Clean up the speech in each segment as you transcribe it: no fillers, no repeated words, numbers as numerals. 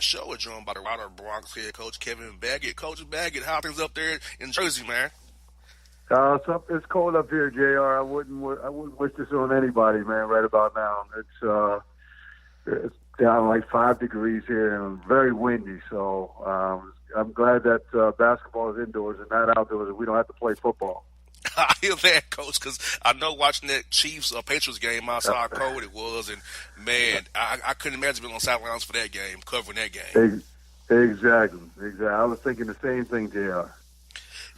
Show is joined by the Rider Bronx head coach Kevin Baggett. Coach Baggett, how are things up there in Jersey, man? It's cold up here, JR. I wouldn't wish this on anybody, man. Right about now, it's down like 5 degrees here and very windy. So I'm glad that basketball is indoors and not outdoors, and we don't have to play football. I hear that, Coach, because I know watching that Chiefs Patriots game, I saw how cold it was, and man, I couldn't imagine being on sidelines for that game, covering that game. Exactly. I was thinking the same thing, JR.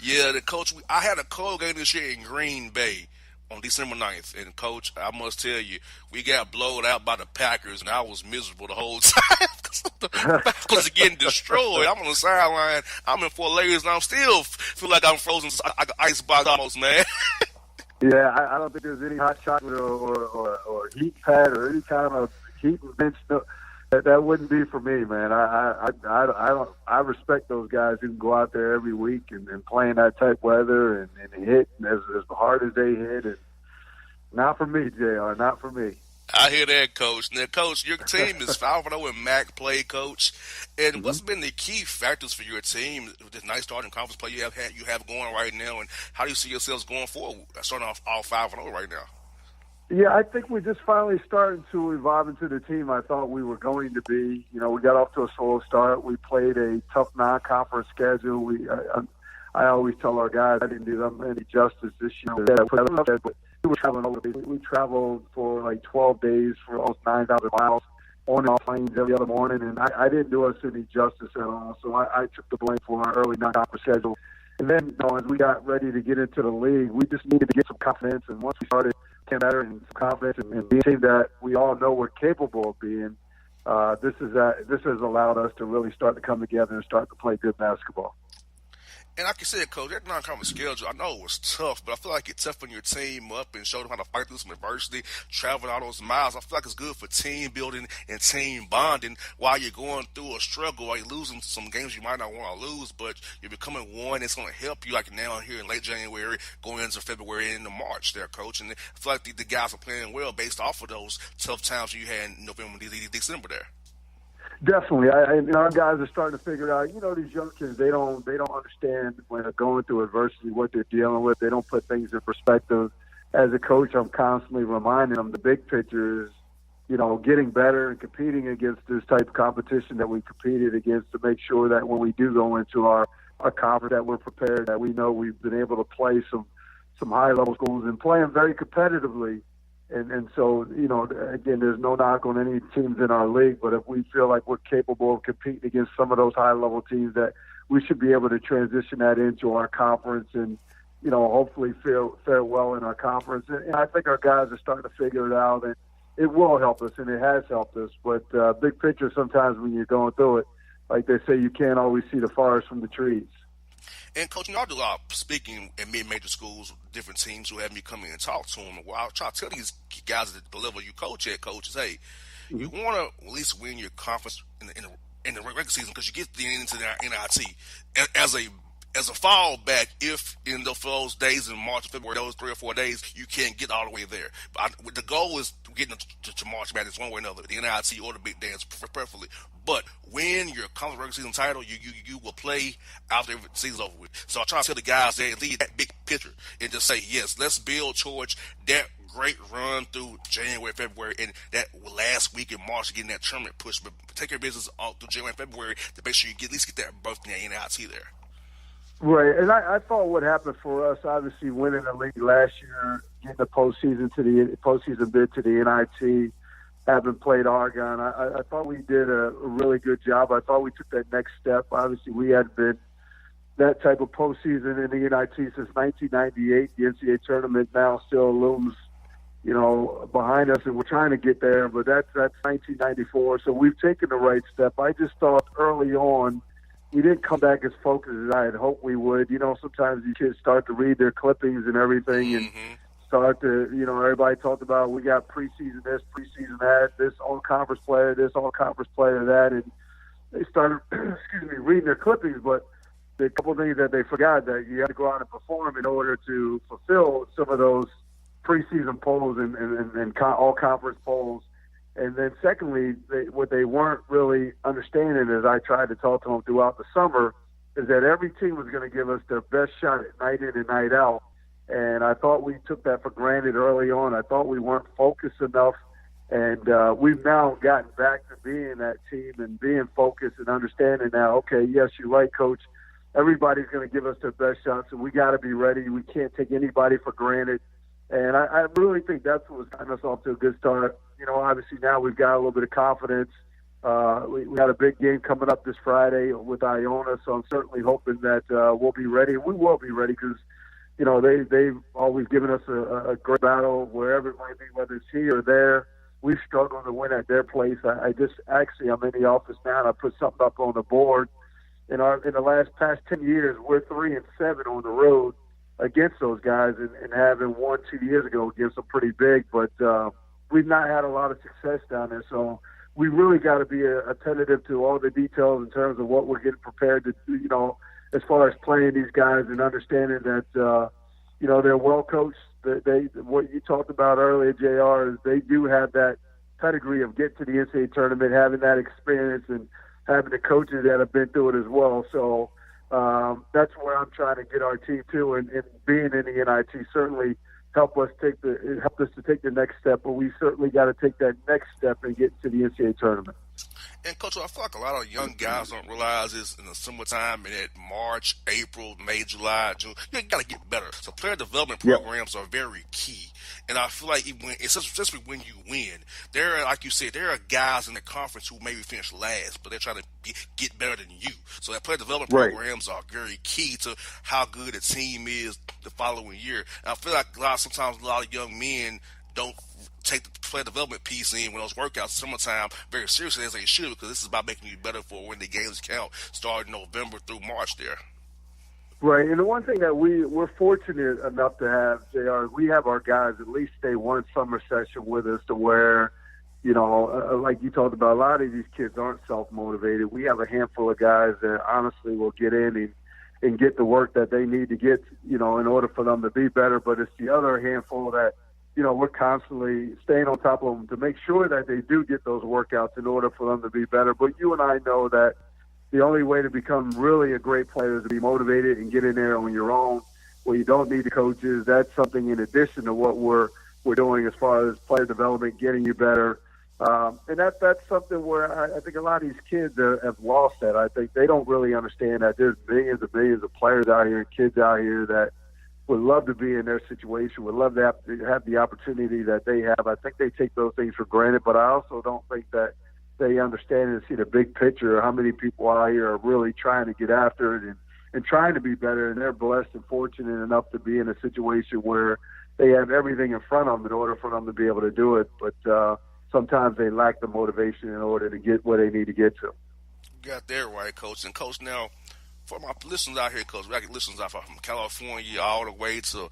Yeah, Coach, I had a cold game this year in Green Bay on December 9th, and Coach, I must tell you, we got blown out by the Packers, and I was miserable the whole time because the Packers are getting destroyed. I'm on the sideline, I'm in Fort Lauderdale, and I still feel like I'm frozen like an ice box almost, man. Yeah, I don't think there's any hot chocolate or heat pad or any kind of heat and bench. No, that wouldn't be for me, man. I respect those guys who can go out there every week and play in that type weather and hit as hard as they hit. And not for me, JR. Not for me. I hear that, Coach. Now, Coach, your team is 5-0 in MAC play, Coach. And what's been the key factors for your team with this nice starting conference play you have going right now? And how do you see yourselves going forward, starting off all 5-0 right now? Yeah, I think we're just finally starting to evolve into the team I thought we were going to be. You know, we got off to a slow start. We played a tough non-conference schedule. I always tell our guys I didn't do them any justice this year. But we were traveling over. We traveled for like 12 days for almost 9,000 miles on and off planes every other morning, and I didn't do us any justice at all. So I took the blame for our early non-conference schedule. And then, as we got ready to get into the league, we just needed to get some confidence. And once we started getting better and some confidence and being a team that we all know we're capable of being, this has allowed us to really start to come together and start to play good basketball. And like you said, Coach, that non-conference schedule, I know it was tough, but I feel like it's toughening your team up and showing them how to fight through some adversity, traveling all those miles. I feel like it's good for team building and team bonding while you're going through a struggle, while you're losing some games you might not want to lose, but you're becoming one. It's going to help you like now here in late January, going into February and into March there, Coach. And I feel like the guys are playing well based off of those tough times you had in November and December there. Definitely, our guys are starting to figure out. These young kids, they don't understand when they're going through adversity what they're dealing with. They don't put things in perspective. As a coach, I'm constantly reminding them the big picture is, getting better and competing against this type of competition that we competed against to make sure that when we do go into our conference that we're prepared, that we know we've been able to play some high level schools and play them very competitively. And so, again, there's no knock on any teams in our league, but if we feel like we're capable of competing against some of those high-level teams, that we should be able to transition that into our conference and, hopefully fare well in our conference. And I think our guys are starting to figure it out, and it will help us, and it has helped us. But big picture, sometimes when you're going through it, like they say, you can't always see the forest from the trees. And, Coach, I do a lot of speaking at mid-major schools with different teams who have me come in and talk to them. Well, I try to tell these guys at the level you coach at, coaches, hey, you want to at least win your conference in the regular season because you get into the NIT as a fallback if in those days in March and February, those 3 or 4 days, you can't get all the way there. But the goal is getting to March Madness one way or another, the NIT or the Big Dance preferably. But win your conference regular season title, you will play after the season's over with. So I try to tell the guys that lead that big picture and just say, yes, let's build towards that great run through January, February, and that last week in March getting that tournament push. But take your business all through January, February to make sure you at least get that berth in the NIT there. Right, and I thought what happened for us, obviously winning the league last year, getting the postseason bid to the NIT, having played Oregon, I thought we did a really good job. I thought we took that next step. Obviously, we hadn't been that type of postseason in the NIT since 1998. The NCAA tournament now still looms, behind us, and we're trying to get there, but that's 1994. So we've taken the right step. I just thought early on, we didn't come back as focused as I had hoped we would. Sometimes these kids start to read their clippings and everything and start to, everybody talked about we got preseason this, preseason that, this all-conference player, this all-conference player, that, and they started, reading their clippings, but the couple of things that they forgot that you have to go out and perform in order to fulfill some of those preseason polls and all-conference polls. And then secondly, what they weren't really understanding, as I tried to talk to them throughout the summer, is that every team was going to give us their best shot at night in and night out. And I thought we took that for granted early on. I thought we weren't focused enough. And we've now gotten back to being that team and being focused and understanding now, okay, yes, you're right, Coach. Everybody's going to give us their best shots, and we got to be ready. We can't take anybody for granted. And I really think that's what was gotten us off to a good start. You know, obviously now we've got a little bit of confidence. We got a big game coming up this Friday with Iona, so I'm certainly hoping that we'll be ready. We will be ready because, you know, they've always given us a great battle wherever it might be, whether it's here or there. We've struggled to win at their place. I'm in the office now, and I put something up on the board. In the past 10 years, we're 3-7 on the road against those guys, and having won 2 years ago against them pretty big. But we've not had a lot of success down there, so we really got to be attentive to all the details in terms of what we're getting prepared to do, you know, as far as playing these guys and understanding that, you know, they're well coached. What you talked about earlier, JR, is they do have that pedigree of getting to the NCAA tournament, having that experience, and having the coaches that have been through it as well. So that's where I'm trying to get our team to, and being in the NIT certainly help us to take the next step. But we certainly got to take that next step and get to the NCAA tournament. And, Coach, I feel like a lot of young guys don't realize this in the summertime and at March, April, May, July, June. You got to get better. So player development programs are very key. And I feel like especially when you win, like you said, there are guys in the conference who maybe finish last, but they're trying to get better than you. So that player development programs are very key to how good a team is the following year. And I feel like sometimes a lot of young men don't take the player development piece in when those workouts summertime very seriously as they should, because this is about making you better for when the games count starting November through March there. Right, and the one thing that we're fortunate enough to have, JR, we have our guys at least stay one summer session with us to where, you know, like you talked about, a lot of these kids aren't self-motivated. We have a handful of guys that honestly will get in and get the work that they need to get, you know, in order for them to be better. But it's the other handful that, you know, we're constantly staying on top of them to make sure that they do get those workouts in order for them to be better. But you and I know that the only way to become really a great player is to be motivated and get in there on your own, where you don't need the coaches. That's something in addition to what we're doing as far as player development, getting you better. And that's something where I think a lot of these kids have lost that. I think they don't really understand that there's millions and millions of players out here and kids out here that would love to be in their situation, would love to have the opportunity that they have. I think they take those things for granted, but I also don't think that they understand and see the big picture, how many people out here are really trying to get after it and trying to be better, and they're blessed and fortunate enough to be in a situation where they have everything in front of them in order for them to be able to do it, but sometimes they lack the motivation in order to get where they need to get to. You got that right, Coach. And, Coach, now, for my listeners out here, Coach, we got listeners out from California all the way to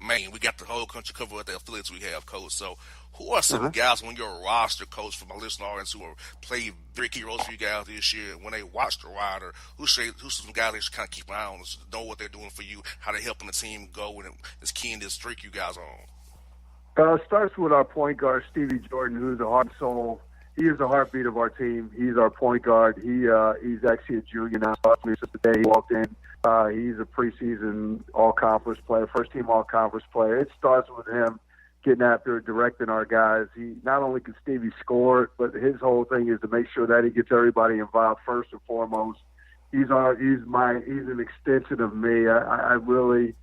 Maine. We got the whole country covered with the affiliates we have, Coach. So who are some guys on your roster, Coach, for my listener audience who are played very key roles for you guys this year? When they watch the rider, who's some guys they should kind of keep an eye on, know what they're doing for you, how they're helping the team go, and is key in this streak you guys are on? It starts with our point guard, Stevie Jordan, who's the heart and soul. He is the heartbeat of our team. He's our point guard. He's actually a junior now. Since the day he walked in, he's a preseason all-conference player, first-team all-conference player. It starts with him getting after it, directing our guys. He not only can Stevie score, but his whole thing is to make sure that he gets everybody involved first and foremost. He's an extension of me. I really,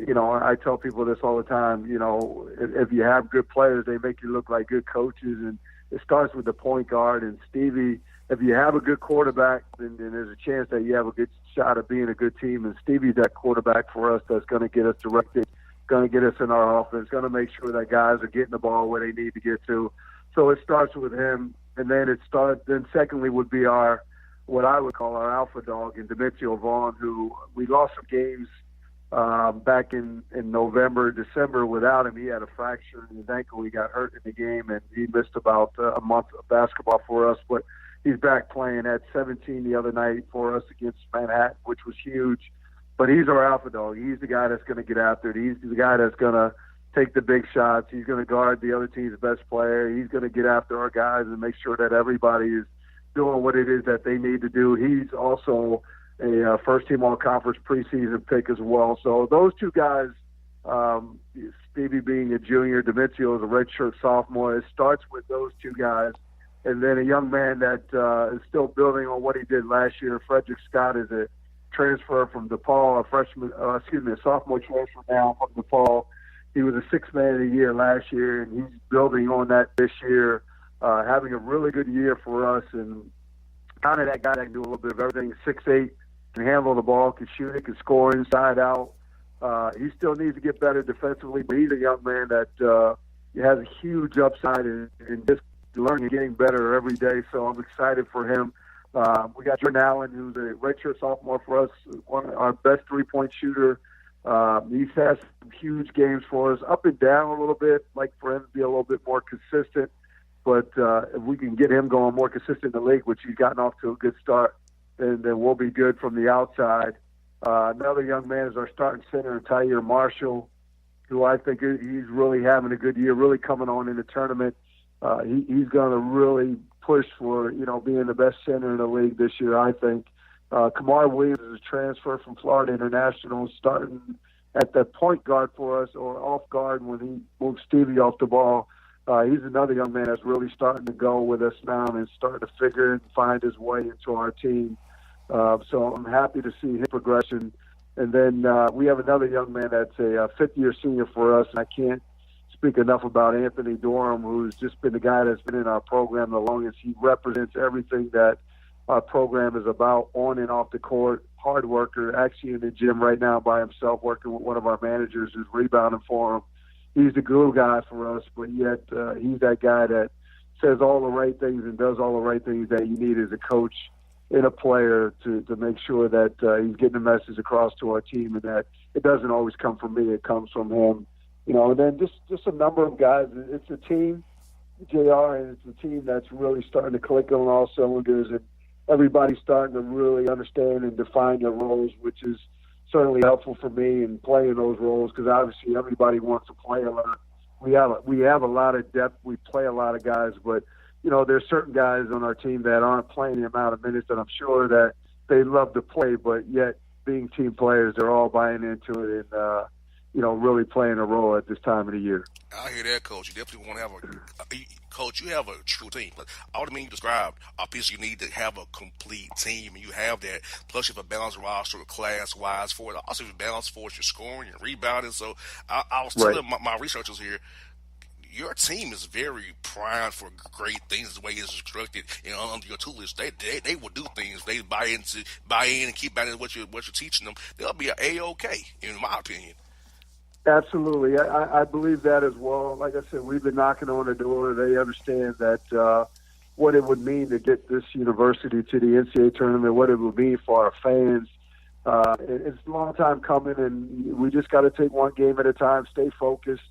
you know, I tell people this all the time. You know, if you have good players, they make you look like good coaches, and it starts with the point guard. And Stevie, if you have a good quarterback, then there's a chance that you have a good shot at being a good team. And Stevie's that quarterback for us that's going to get us directed, going to get us in our offense, going to make sure that guys are getting the ball where they need to get to. So it starts with him, and then then secondly would be what I would call our alpha dog in Demetrio Vaughn, who we lost some games back in November, December without him. He had a fracture in his ankle. He got hurt in the game, and he missed about a month of basketball for us. But he's back playing at 17 the other night for us against Manhattan, which was huge. But he's our alpha dog. He's the guy that's going to get after it. He's the guy that's going to take the big shots. He's going to guard the other team's best player. He's going to get after our guys and make sure that everybody is doing what it is that they need to do. He's also a first-team all-conference preseason pick as well. So those two guys, Stevie being a junior, Demencio is a redshirt sophomore, it starts with those two guys. And then a young man that is still building on what he did last year, Frederick Scott, is a transfer from DePaul, a sophomore transfer now from DePaul. He was a sixth man of the year last year, and he's building on that this year, having a really good year for us. And kind of that guy that can do a little bit of everything. 6'8", can handle the ball, can shoot it, can score inside out. He still needs to get better defensively, but he's a young man that has a huge upside in just learning and getting better every day. So I'm excited for him. We got Jordan Allen, who's a redshirt sophomore for us, one of our best three-point shooter. He's had some huge games for us, up and down a little bit, like for him to be a little bit more consistent. But if we can get him going more consistent in the league, which he's gotten off to a good start, then we'll be good from the outside. Another young man is our starting center, Tyre Marshall, who I think he's really having a good year, really coming on in the tournament. He's going to really push for, being the best center in the league this year, I think. Kamar Williams is a transfer from Florida International, starting at the point guard for us, or off guard when he moved Stevie off the ball. He's another young man that's really starting to go with us now and starting to figure and find his way into our team. So I'm happy to see his progression. And then we have another young man that's a fifth-year senior for us, and I can't speak enough about Anthony Dorham, who's just been the guy that's been in our program the longest. He represents everything that our program is about on and off the court. Hard worker, actually in the gym right now by himself, working with one of our managers who's rebounding for him. He's the glue guy for us, but yet he's that guy that says all the right things and does all the right things that you need as a coach and a player to make sure that he's getting the message across to our team, and that it doesn't always come from me, it comes from him. And then just a number of guys. It's a team, JR, and it's a team that's really starting to click on all cylinders, and everybody's starting to really understand and define their roles, which is certainly helpful for me in playing those roles, because obviously everybody wants to play a lot. We have a lot of depth. We play a lot of guys, but there's certain guys on our team that aren't playing the amount of minutes that I'm sure that they love to play, but yet being team players, they're all buying into it and really playing a role at this time of the year. I hear that, Coach. You definitely want to have Coach, you have a true team. All the means you described are pieces you need to have a complete team, and you have that. Plus, you have a balanced roster class-wise for it. Also, you have a balanced force, your scoring, your rebounding. So I was telling my researchers here, your team is very primed for great things the way it's constructed and under your tutelage. They will do things. They buy in and keep buying into what you're teaching them. They'll be A-OK, in my opinion. Absolutely. I believe that as well. Like I said, we've been knocking on the door. They understand that what it would mean to get this university to the NCAA tournament, what it would mean for our fans. It's a long time coming, and we just got to take one game at a time, stay focused.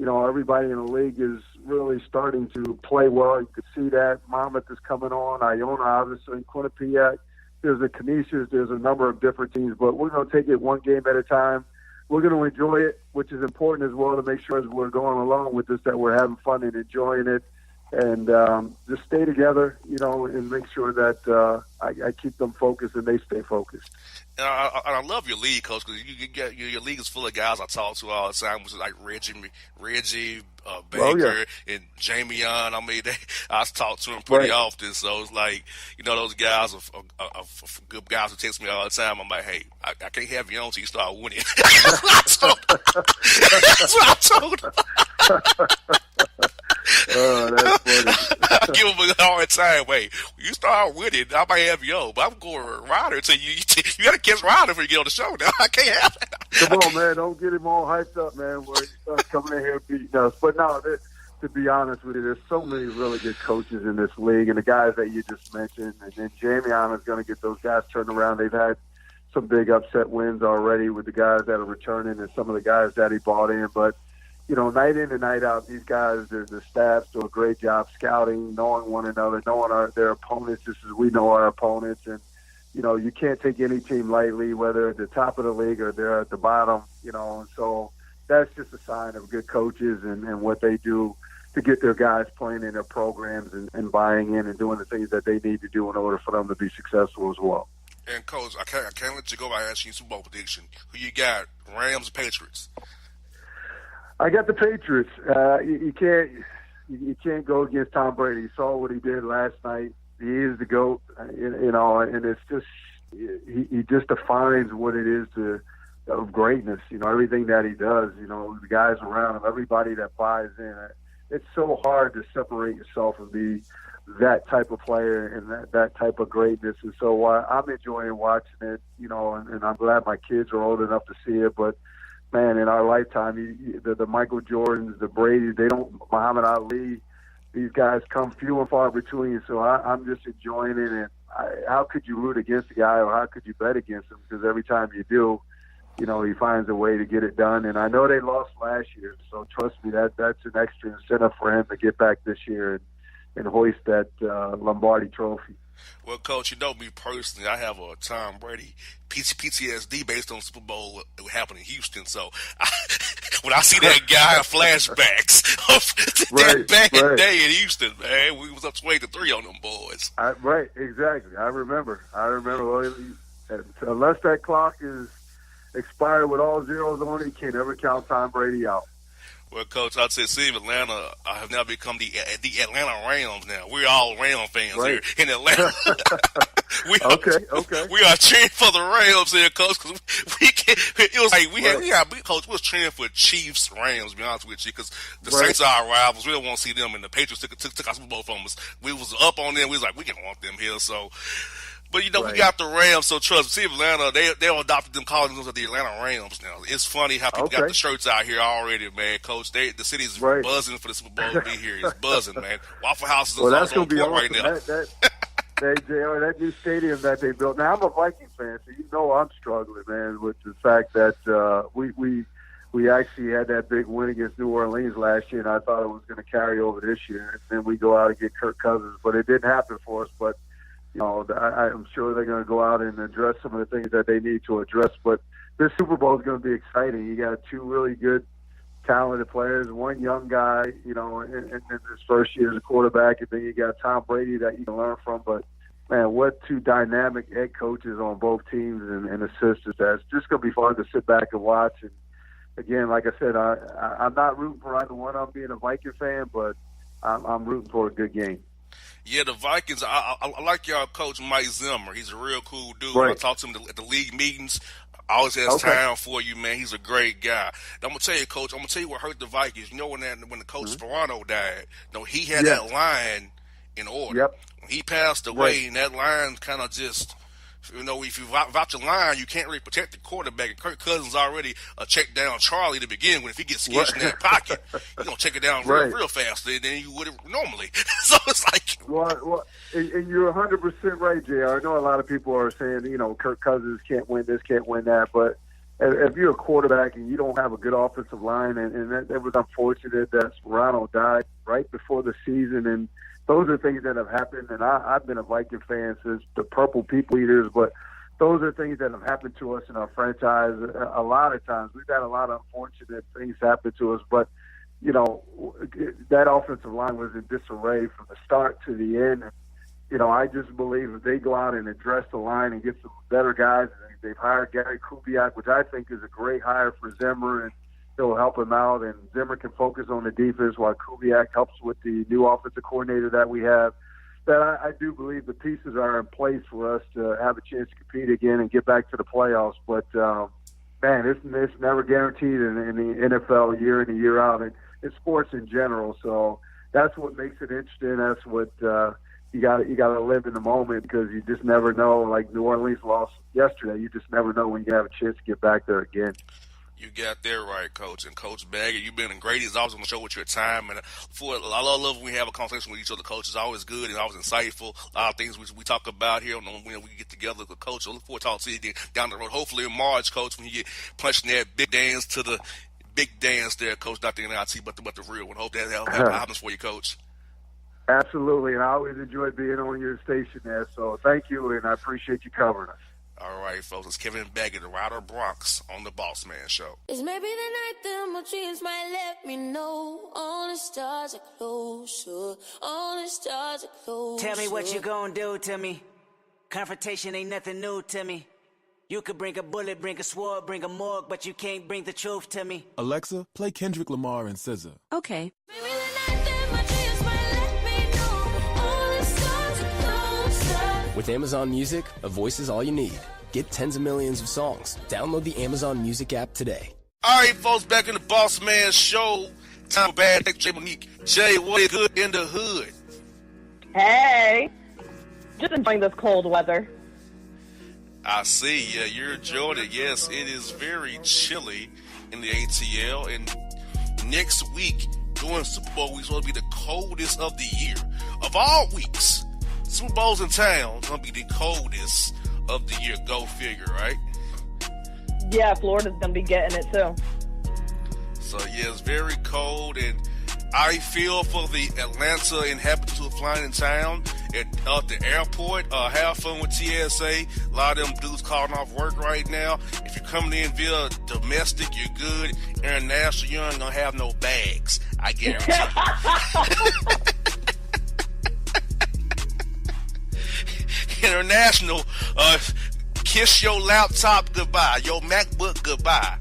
Everybody in the league is really starting to play well. You could see that. Monmouth is coming on. Iona, obviously. Quinnipiac. There's a Canisius. There's a number of different teams, but we're going to take it one game at a time. We're going to enjoy it, which is important as well, to make sure as we're going along with this that we're having fun and enjoying it. And just stay together, and make sure that I keep them focused and they stay focused. And I love your league, Coach, because your league is full of guys I talk to all the time, which is like Reggie, Baker, and Jamion. I mean, I talk to them pretty often, so it's like, those guys are good guys who text me all the time. I'm like, hey, I can't have you on until you start winning. That's what I told them. Oh, that's funny. I give them a hard time. Wait, when you start winning, I might have you on, but I'm going Ryder until you got to catch Ryder before you get on the show. Now I can't have that. Come on, man! Don't get him all hyped up, man. Where he starts coming in here beating us. But no, to be honest with you, there's so many really good coaches in this league, and the guys that you just mentioned, and then Jamion is going to get those guys turned around. They've had some big upset wins already with the guys that are returning and some of the guys that he brought in, but. Night in and night out, these guys, the staffs do a great job scouting, knowing one another, knowing their opponents just as we know our opponents. And, you can't take any team lightly, whether at the top of the league or they're at the bottom, and so that's just a sign of good coaches and what they do to get their guys playing in their programs and buying in and doing the things that they need to do in order for them to be successful as well. And Coach, I can't let you go by asking you Super Bowl prediction. Who you got? Rams, Patriots? I got the Patriots. You can't go against Tom Brady. You saw what he did last night. He is the GOAT, and it's just he just defines what it is of greatness. Everything that he does. The guys around him, everybody that buys in. It's so hard to separate yourself and be that type of player and that type of greatness. And so I'm enjoying watching it, and I'm glad my kids are old enough to see it. But, man, in our lifetime, the Michael Jordans, the Brady, Muhammad Ali, these guys come few and far between. So I'm just enjoying it. And how could you root against a guy or how could you bet against him? Because every time you do, he finds a way to get it done. And I know they lost last year, so trust me, that's an extra incentive for him to get back this year and hoist that Lombardi trophy. Well, Coach, me personally, I have a Tom Brady PTSD based on Super Bowl that happened in Houston. So when I see that guy, flashbacks of that bad day in Houston, man, we was up 20-3 on them boys. Right, exactly. I remember. Well, unless that clock is expired with all zeros on it, you can't ever count Tom Brady out. Well, Coach, I'd say, see, Atlanta have now become the Atlanta Rams now. We're all Ram fans here in Atlanta. Okay. We are cheering for the Rams here, Coach, because it was like Coach, we was cheering for Chiefs, Rams, to be honest with you, because the Saints are our rivals. We don't want to see them, and the Patriots took our Super Bowl from us. We was up on them. We was like, we didn't want them here, so... But, we got the Rams, so trust me. See, Atlanta, they adopted them, calling them the Atlanta Rams now. It's funny how people got the shirts out here already, man. Coach, the city's buzzing for the Super Bowl to be here. It's buzzing, man. Waffle House is that's on be point awesome. right now. That new stadium that they built. Now, I'm a Viking fan, so I'm struggling, man, with the fact that we actually had that big win against New Orleans last year, and I thought it was going to carry over this year. And then we go out and get Kirk Cousins, but it didn't happen for us. But I'm sure they're going to go out and address some of the things that they need to address. But this Super Bowl is going to be exciting. You got two really good, talented players, one young guy, in his first year as a quarterback, and then you got Tom Brady that you can learn from. But, man, what two dynamic head coaches on both teams and assistants. That's just going to be fun to sit back and watch. And, again, like I said, I'm not rooting for either one. I'm being a Viking fan, but I'm rooting for a good game. Yeah, the Vikings, I like y'all coach Mike Zimmer. He's a real cool dude. Right. I talk to him at the league meetings. Always has time for you, man. He's a great guy. I'm going to tell you, Coach, what hurt the Vikings. When the coach Spreaker died, he had that line in order. Yep. When he passed away, and that line kind of just... if you vouch your line, you can't really protect the quarterback. And Kirk Cousins already checked down Charlie to begin with. If he gets skitched in that pocket, you're going to check it down real fast than you would normally. So it's like... Well, and you're 100% right, JR. I know a lot of people are saying, Kirk Cousins can't win this, can't win that. But if you're a quarterback and you don't have a good offensive line, and that was unfortunate that Spreaker died right before the season, and those are things that have happened, and I've been a Viking fan since the Purple People Eaters, but those are things that have happened to us in our franchise a lot of times. We've had a lot of unfortunate things happen to us, but, that offensive line was in disarray from the start to the end. I just believe if they go out and address the line and get some better guys, they've hired Gary Kubiak, which I think is a great hire for Zimmer, and he'll help him out, and Zimmer can focus on the defense while Kubiak helps with the new offensive coordinator that we have. That I do believe the pieces are in place for us to have a chance to compete again and get back to the playoffs. But, man, it's never guaranteed in the NFL year in and year out, and in sports in general. So that's what makes it interesting. That's what you got to live in the moment, because you just never know. Like New Orleans lost yesterday. You just never know when you have a chance to get back there again. You got that right, Coach. And Coach Baggett, you've been great. He's always on the show with your time. And I love when we have a conversation with each other, Coach. It's always good and always insightful. A lot of things we talk about here when we get together with Coach. I look forward to talking to you down the road. Hopefully in March, Coach, when you get punched in that big dance to the big dance there, Coach, not the NIT, but the real one. Hope that happens for you, Coach. Absolutely. And I always enjoy being on your station there. So thank you, and I appreciate you covering us. All right, folks, it's Kevin Baggett, the Rider Bronx, on the Bossman Show. It's maybe the night that my dreams might let me know. All the stars are closer. All the stars are closer. Tell me what you gonna do to me. Confrontation ain't nothing new to me. You could bring a bullet, bring a sword, bring a morgue, but you can't bring the truth to me. Alexa, play Kendrick Lamar and SZA. Okay. Maybe the night that my dreams might let me know. All the stars are closer. With Amazon Music, a voice is all you need. Get tens of millions of songs. Download the Amazon Music app today. All right, folks, back in the Bossman Show. Time bad. Jay Monique. Jay, what is good in the hood? Hey. Just enjoying this cold weather. I see. Yeah, you're enjoying it. Yes, it is very chilly in the ATL. And next week, during Super Bowl week, is going to be the coldest of the year. Of all weeks, Super Bowl's in town is going to be the coldest of the year. Go figure, right? Yeah, Florida's going to be getting it too. So, yeah, it's very cold, and I feel for the Atlanta inhabitants who are flying in town at the airport. Have fun with TSA. A lot of them dudes calling off work right now. If you're coming in via domestic, you're good. International, you ain't going to have no bags. I guarantee you. International, kiss your laptop goodbye. Your MacBook goodbye.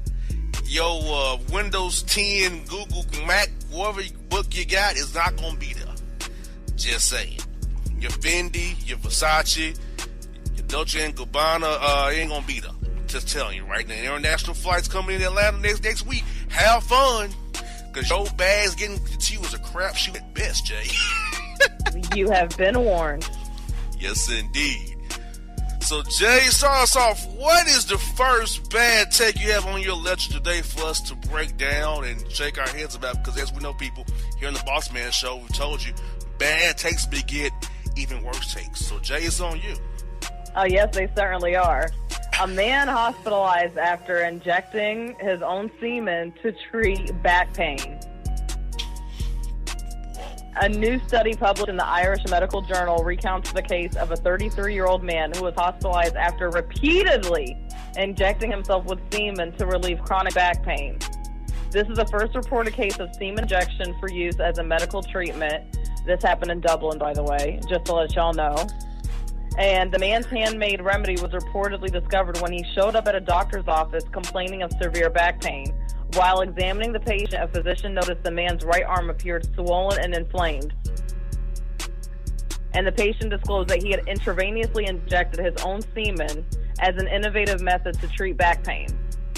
Your Windows 10, Google, Mac, whatever book you got is not going to be there. Just saying. Your Fendi, your Versace, your Dolce & Gabbana ain't going to be there. Just telling you right now. International flights coming in Atlanta next week. Have fun. Because your bags getting to you is a crapshoot at best, Jay. You have been warned. Yes, indeed. So, Jay, start us off. What is the first bad take you have on your lecture today for us to break down and shake our heads about? Because as we know, people, here on the Bossman Show, we told you, bad takes beget even worse takes. So, Jay, it's on you. Oh, yes, they certainly are. A man hospitalized after injecting his own semen to treat back pain. A new study published in the Irish Medical Journal recounts the case of a 33-year-old man who was hospitalized after repeatedly injecting himself with semen to relieve chronic back pain. This is the first reported case of semen injection for use as a medical treatment. This happened in Dublin, by the way, just to let y'all know. And the man's handmade remedy was reportedly discovered when he showed up at a doctor's office complaining of severe back pain. While examining the patient, a physician noticed the man's right arm appeared swollen and inflamed. And the patient disclosed that he had intravenously injected his own semen as an innovative method to treat back pain.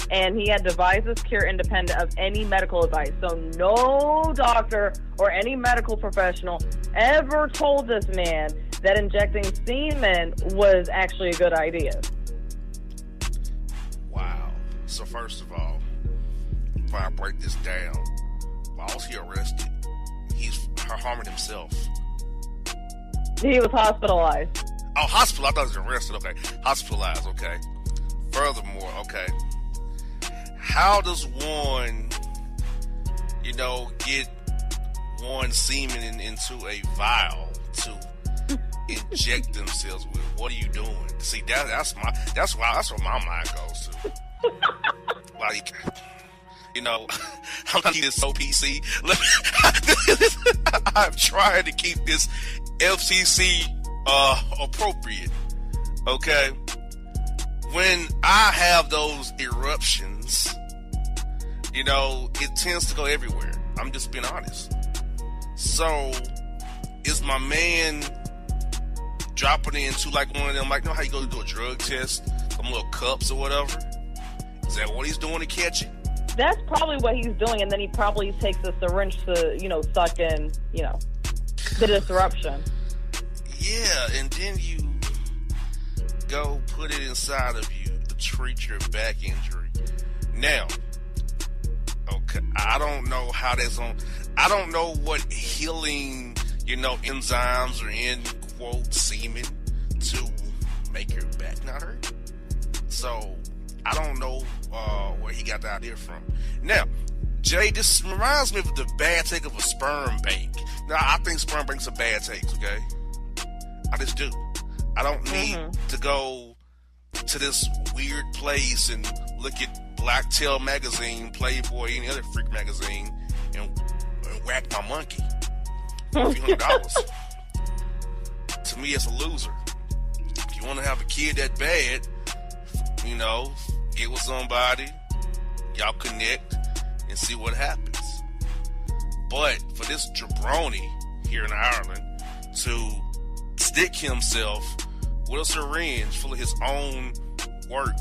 And he had devised this cure independent of any medical advice. So no doctor or any medical professional ever told this man that injecting semen was actually a good idea. Wow. So first of all, if I break this down, why was he arrested? He's harming himself. He was hospitalized. Oh, hospital. I thought he was arrested. Okay. Hospitalized. Okay. Furthermore, okay. How does one, get one semen into a vial to inject themselves with? What are you doing? See, that's where my mind goes to. Like, I'm not this so PC. I'm trying to keep this FCC appropriate. Okay. When I have those eruptions, it tends to go everywhere. I'm just being honest. So, is my man dropping it into like one of them, like, how you go to do a drug test, some little cups or whatever? Is that what he's doing to catch it? That's probably what he's doing, and then he probably takes a syringe to, suck in, the disruption. Yeah, and then you go put it inside of you to treat your back injury. Now, okay, I don't know how that's on. I don't know what healing, enzymes are in, quote, semen to make your back not hurt. So, I don't know where he got the idea from. Now, Jay, this reminds me of the bad take of a sperm bank. Now, I think sperm banks are bad takes, okay? I just do. I don't need to go to this weird place and look at Blacktail magazine, Playboy, any other freak magazine, and whack my monkey for a few $100. To me, it's a loser. If you want to have a kid that bad, you know, get with somebody, y'all connect, and see what happens. But for this jabroni here in Ireland to stick himself with a syringe full of his own work.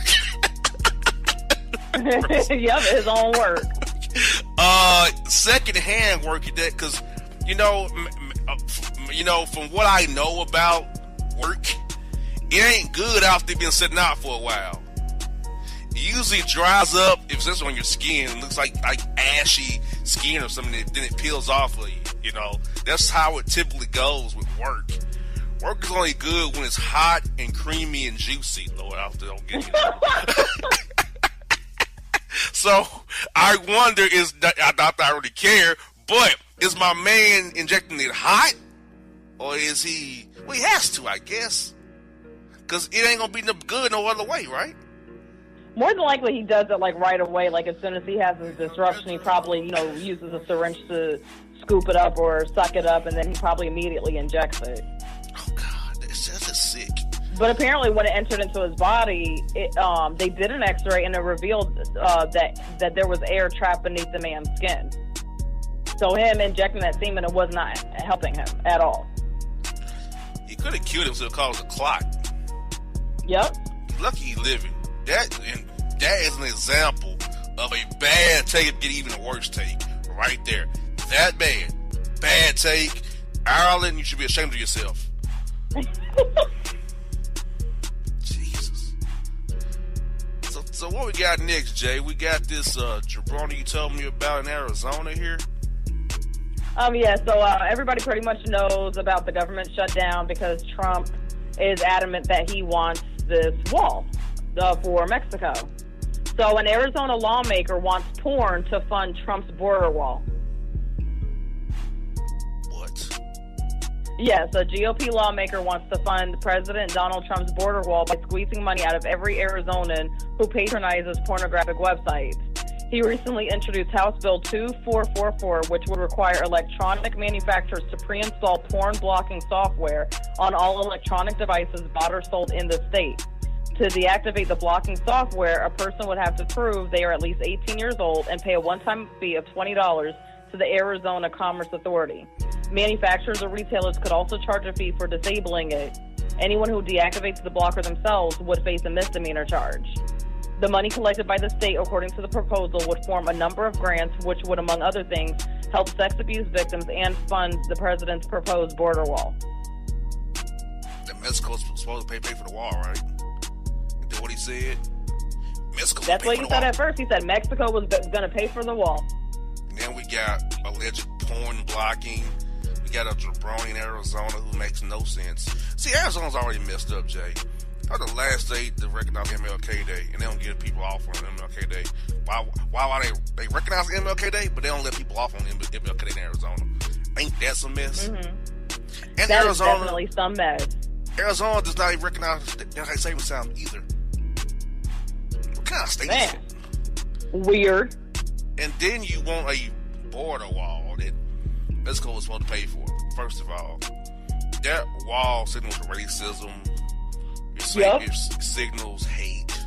Yep, his own work. Secondhand work at that, because you know, from what I know about work, it ain't good after being sitting out for a while. It usually dries up, if it's on your skin, it looks like ashy skin or something, then it peels off of you. You know, that's how it typically goes with work. Work is only good when it's hot and creamy and juicy. Lord, don't get me. So I wonder, not that I really care, but is my man injecting it hot, or is he? Well, he has to, I guess, because it ain't gonna be no good no other way, right? More than likely, he does it like right away. Like as soon as he has his disruption, he probably uses a syringe to scoop it up or suck it up, and then he probably immediately injects it. Oh God, that's just sick. But apparently, when it entered into his body, they did an X-ray and it revealed that there was air trapped beneath the man's skin. So him injecting that semen, it was not helping him at all. He could have killed him, so it caused a clot. Yep. Lucky he living. That is an example of a bad take get even a worse take right there. That bad take. Ireland, you should be ashamed of yourself. Jesus. So what we got next, Jay? We got this jabroni you told me about in Arizona here. Yeah, so everybody pretty much knows about the government shutdown because Trump is adamant that he wants this wall for Mexico. So an Arizona lawmaker wants porn to fund Trump's border wall. What? Yes, a GOP lawmaker wants to fund President Donald Trump's border wall by squeezing money out of every Arizonan who patronizes pornographic websites. He recently introduced House Bill 2444, which would require electronic manufacturers to pre-install porn blocking software on all electronic devices bought or sold in the state. To deactivate the blocking software, a person would have to prove they are at least 18 years old and pay a one-time fee of $20 to the Arizona Commerce Authority. Manufacturers or retailers could also charge a fee for disabling it. Anyone who deactivates the blocker themselves would face a misdemeanor charge. The money collected by the state, according to the proposal, would form a number of grants which would, among other things, help sex abuse victims and fund the president's proposed border wall. The Mexico's supposed to pay for the wall, right? Is that what he said? Mexico. That's what he said at first. He said Mexico was going to pay for the wall. And then we got alleged porn blocking. We got a jabroni in Arizona who makes no sense. See, Arizona's already messed up, Jay. They're the last state to recognize MLK Day, and they don't get people off on MLK Day. Why they recognize MLK Day, but they don't let people off on MLK Day in Arizona? Ain't that some mess? Mm-hmm. And that Arizona, is definitely some mess. Arizona does not even recognize daylight savings time either. What kind of state is it? Weird. And then you want a border wall that Mexico was supposed to pay for. First of all, that wall signals racism. It signals hate.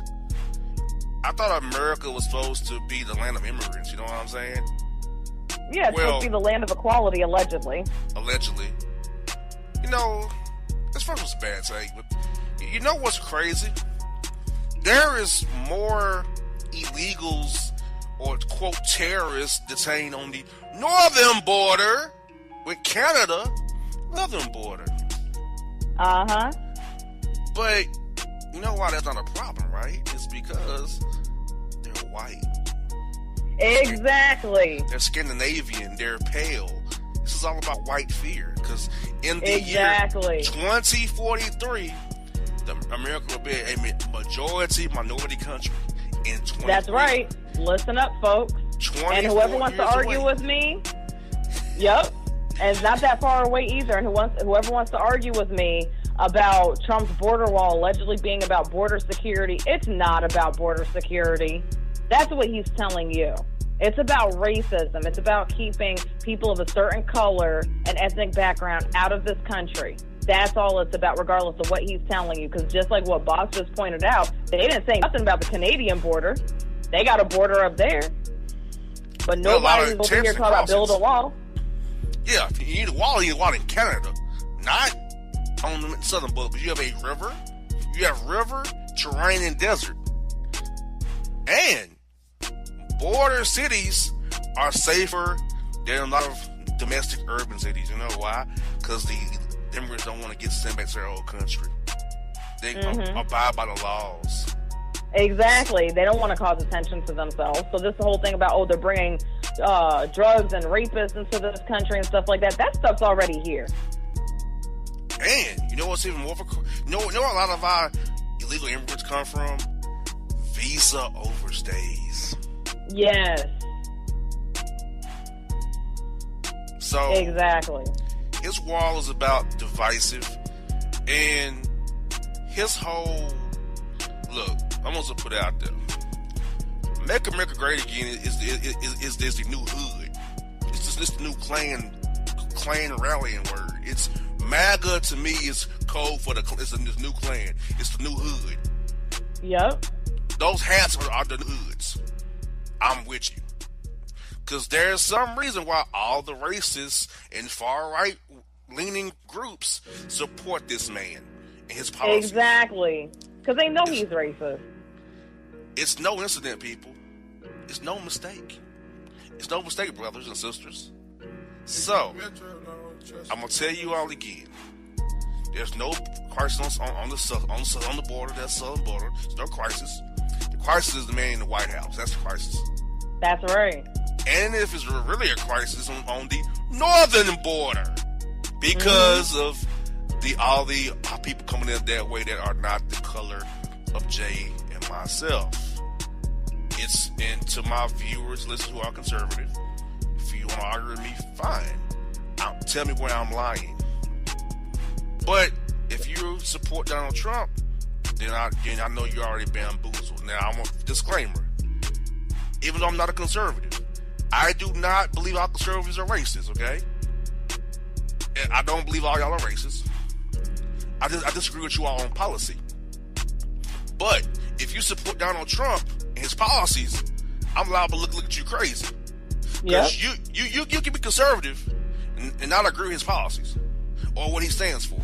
I thought America was supposed to be the land of immigrants. You know what I'm saying? Yeah, it's supposed to be the land of equality, allegedly. Allegedly. You know, this first was a bad take, but you know what's crazy? There is more illegals or, quote, terrorists detained on the northern border with Canada. Northern border. Uh-huh. But you know why that's not a problem, right? It's because they're white. Exactly. They're Scandinavian. They're pale. This is all about white fear. Because in the year 2043, America will be a majority minority country. In 2043. That's right. Listen up, folks. And whoever wants to argue with me, yep. And it's not that far away either. And whoever wants to argue with me, about Trump's border wall allegedly being about border security. It's not about border security. That's what he's telling you. It's about racism. It's about keeping people of a certain color and ethnic background out of this country. That's all it's about, regardless of what he's telling you. Because just like what Boss just pointed out, they didn't say nothing about the Canadian border. They got a border up there. But nobody's over here talking about build a wall. Yeah, if you need a wall, you need a wall in Canada. Not on the southern border, because you have a river. You have river, terrain, and desert. And border cities are safer than a lot of domestic urban cities. You know why? Because the immigrants don't want to get sent back to their old country. They abide by the laws. Exactly. They don't want to cause attention to themselves. So this whole thing about, they're bringing drugs and rapists into this country and stuff like that, that stuff's already here. And you know what's even more you know where a lot of our illegal immigrants come from? Visa overstays. Yes. So exactly. His wall is about divisive, and his whole look. I'm gonna put it out there. Make America Great Again is the new hood. It's the new Klan rallying word. It's MAGA to me is code for it's the new Klan. It's the new hood. Yep. Those hats are the hoods. I'm with you. Because there's some reason why all the racists and far-right leaning groups support this man and his policies. Exactly. Because they know he's racist. It's no incident, people. It's no mistake. It's no mistake, brothers and sisters. So, I'm going to tell you all again. There's no crisis on the border, that southern border. There's no crisis. The crisis is the man in the White House. That's the crisis. That's right. And if it's really a crisis on the northern border, because of all the people coming in that way that are not the color of Jay and myself. And to my viewers, listen, who are conservative, if you want to argue with me, fine. Tell me where I'm lying. But if you support Donald Trump, then I know you already bamboozled. Now, I want a disclaimer. Even though I'm not a conservative, I do not believe all conservatives are racist, okay? And I don't believe all y'all are racist. I disagree with you all on policy. But if you support Donald Trump and his policies, I'm liable to look at you crazy. Because you can be conservative and not agree with his policies or what he stands for.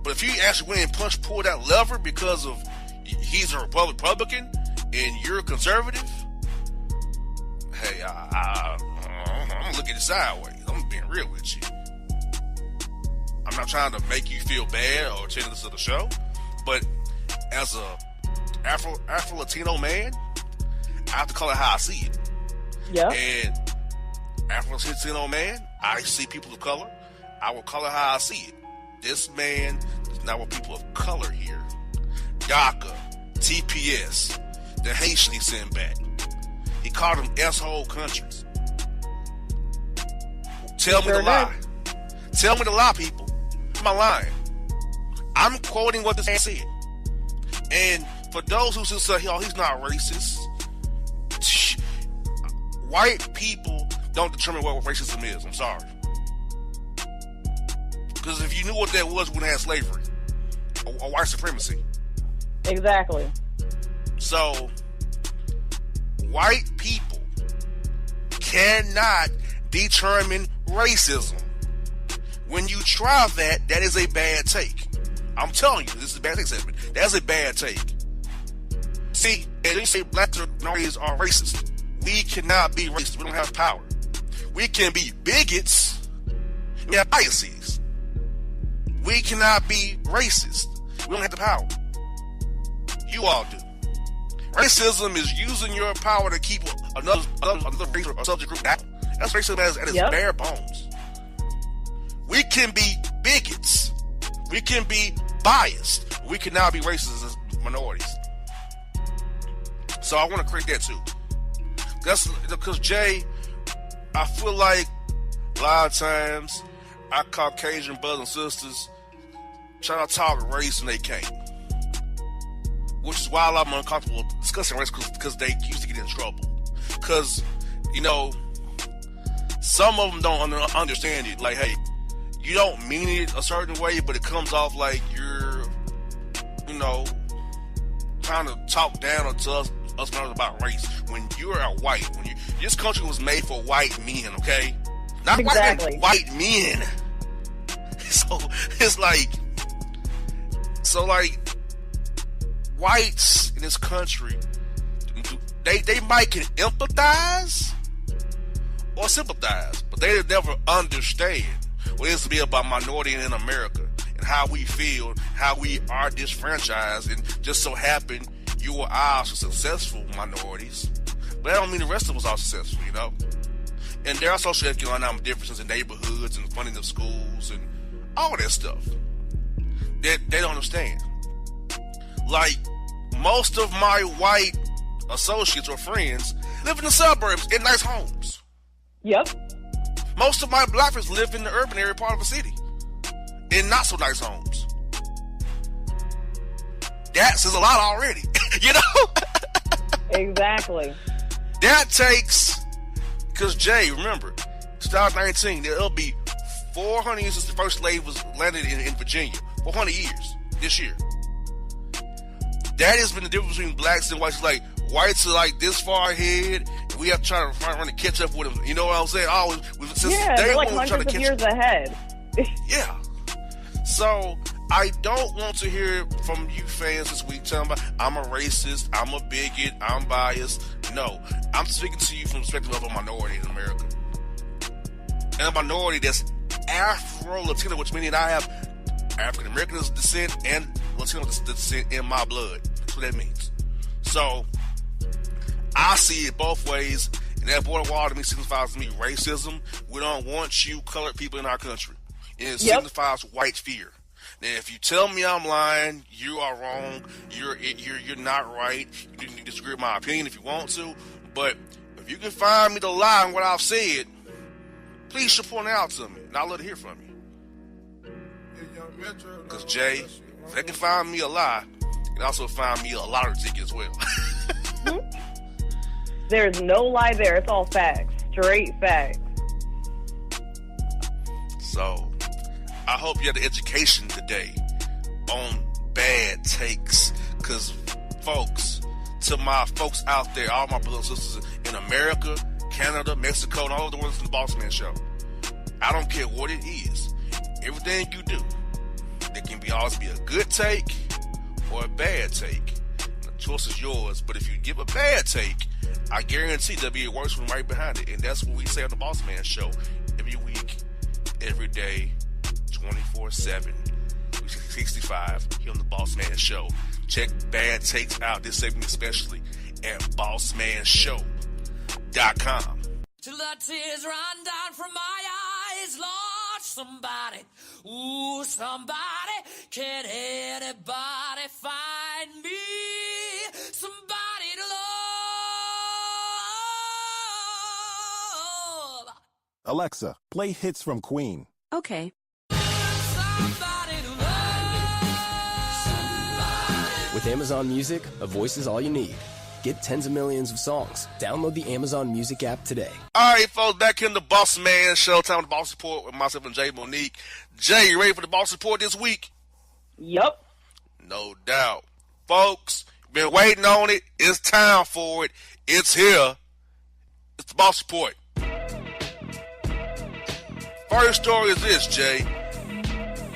But if you actually went and pulled that lever because of he's a Republican and you're a conservative, hey, I'm gonna look at it sideways. I'm being real with you. I'm not trying to make you feel bad or change this to the show, but as a Afro-Latino man, I have to call it how I see it. Yeah. And Afro-Latino man, I see people of color, I will call it how I see it. This man is not what people of color here. DACA, TPS, the Haitian he sent back. He called them S-hole countries. Tell me the lie. Tell me the lie, people. Am I lying? I'm quoting what this man said. And for those who say, oh, he's not racist, white people don't determine what racism is. I'm sorry. Because if you knew what that was, we wouldn't have slavery or white supremacy. Exactly. So, white people cannot determine racism. When you try that, that is a bad take. I'm telling you, this is a bad take segment. That's a bad take. See, and they say black minorities are racist. We cannot be racist. We don't have power. We can be bigots. We have biases. We cannot be racist. We don't have the power. You all do. Racism is using your power to keep another race or subject group down. That's racism at its bare bones. We can be bigots. We can be biased. We can now be racist as minorities. So I want to create that too. That's because Jay, I feel like a lot of times our Caucasian brothers and sisters try to talk race and they can't. Which is why I'm uncomfortable discussing race because they used to get in trouble. Because, you know, some of them don't understand it. Like, hey, you don't mean it a certain way, but it comes off like you're, you know, trying to talk down to us about race when you're a white. This country was made for white men, okay? Not exactly. white men. So it's like, whites in this country, they might can empathize or sympathize, but they never understand what it is to be about minority in America and how we feel, how we are disfranchised, and just so happen you or I are successful minorities, but that don't mean the rest of us are successful, you know? And there are socioeconomic differences in neighborhoods and funding of schools and all that stuff that they don't understand. Like, most of my white associates or friends live in the suburbs in nice homes. Yep. Most of my black friends live in the urban area part of the city in not so nice homes. That says a lot already, you know? Exactly. That takes, because Jay, remember, 2019, there'll be 400 years since the first slave was landed in Virginia. 400 years this year. That has been the difference between blacks and whites. Like, whites are like this far ahead, and we have to try to run to catch up with them. You know what I'm saying? They're like hundreds of years ahead. Yeah. So, I don't want to hear from you fans this week telling me I'm a racist, I'm a bigot, I'm biased. No. I'm speaking to you from the perspective of a minority in America. And a minority that's Afro-Latino, which means I have African-American descent and Latino descent in my blood. That's what that means. So, I see it both ways, and that border wall to me signifies to me racism. We don't want you colored people in our country. And it signifies white fear. Now, if you tell me I'm lying, you are wrong. You're not right. You can disagree with my opinion if you want to, but if you can find me the lie in what I've said, please should point it out to me, and I'll let it hear from you. Because Jay, if they can find me a lie, they can also find me a lottery ticket as well. There's no lie there. It's all facts. Straight facts. So, I hope you had the education today on bad takes. Because, folks, to my folks out there, all my brothers and sisters in America, Canada, Mexico, and all over the world, in the Bossman Show, I don't care what it is. Everything you do, there can always be a good take or a bad take. The choice is yours, but if you give a bad take, I guarantee there'll be a worse one right behind it. And that's what we say on the Bossman Show every week, every day, 24/7, 365 here on the Bossman Show. Check bad takes out, this segment especially, at bossmanshow.com. Till the tears run down from my eyes, Lord, somebody, ooh, somebody, can anybody find me somebody to love? Alexa, play hits from Queen. Okay. Somebody to love. Somebody. With Amazon Music, a voice is all you need. Get tens of millions of songs. Download the Amazon Music app today. All right, folks, back in the Bossman Show, time with the Boss Report with myself and Jay Monique. Jay, you ready for the Boss Report this week? Yep. No doubt. Folks, been waiting on it. It's time for it. It's here. It's the Boss Report. First story is this, Jay.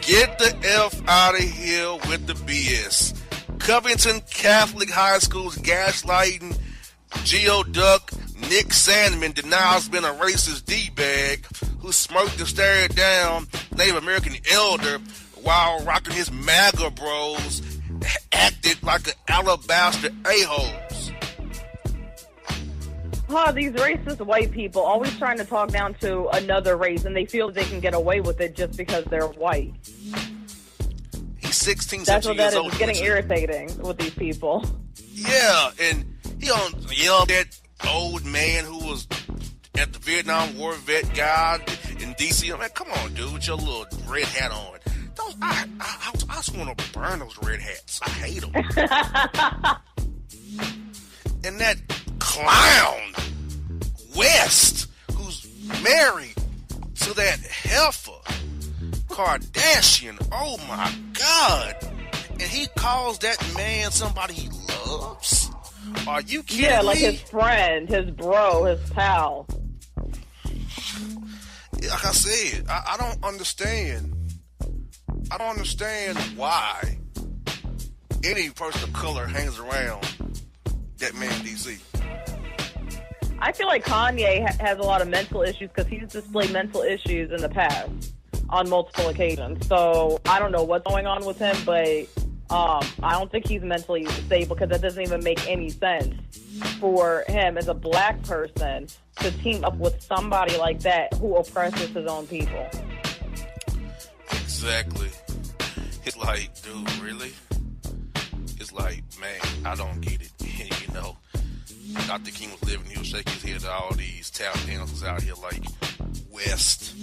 Get the F out of here with the BS. Covington Catholic High School's gaslighting geoduck Nick Sandman denies being a racist D-bag who smirked and stared down Native American elder while rocking his MAGA bros, acted like an alabaster a-holes. These racist white people always trying to talk down to another race, and they feel they can get away with it just because they're white. He's 16, That's 17 what years that old. is. It's getting irritating with these people. Yeah, and he yelled at old man who was at the Vietnam War vet guy in D.C. I'm like, come on, dude, with your little red hat on. I just want to burn those red hats. I hate them. And that clown, West, who's married to that heifer, Kardashian. Oh my God. And he calls that man somebody he loves? Are you kidding me? Yeah, like his friend, his bro, his pal. Like I said, I don't understand. I don't understand why any person of color hangs around that man DC. I feel like Kanye has a lot of mental issues because he's displayed mental issues in the past on multiple occasions. So I don't know what's going on with him, but I don't think he's mentally stable because that doesn't even make any sense for him as a black person to team up with somebody like that who oppresses his own people. Exactly. It's like, dude, really? It's like, man, I don't get it. You know, Dr. King was living, he was shaking his head at all these tap dancers out here like West,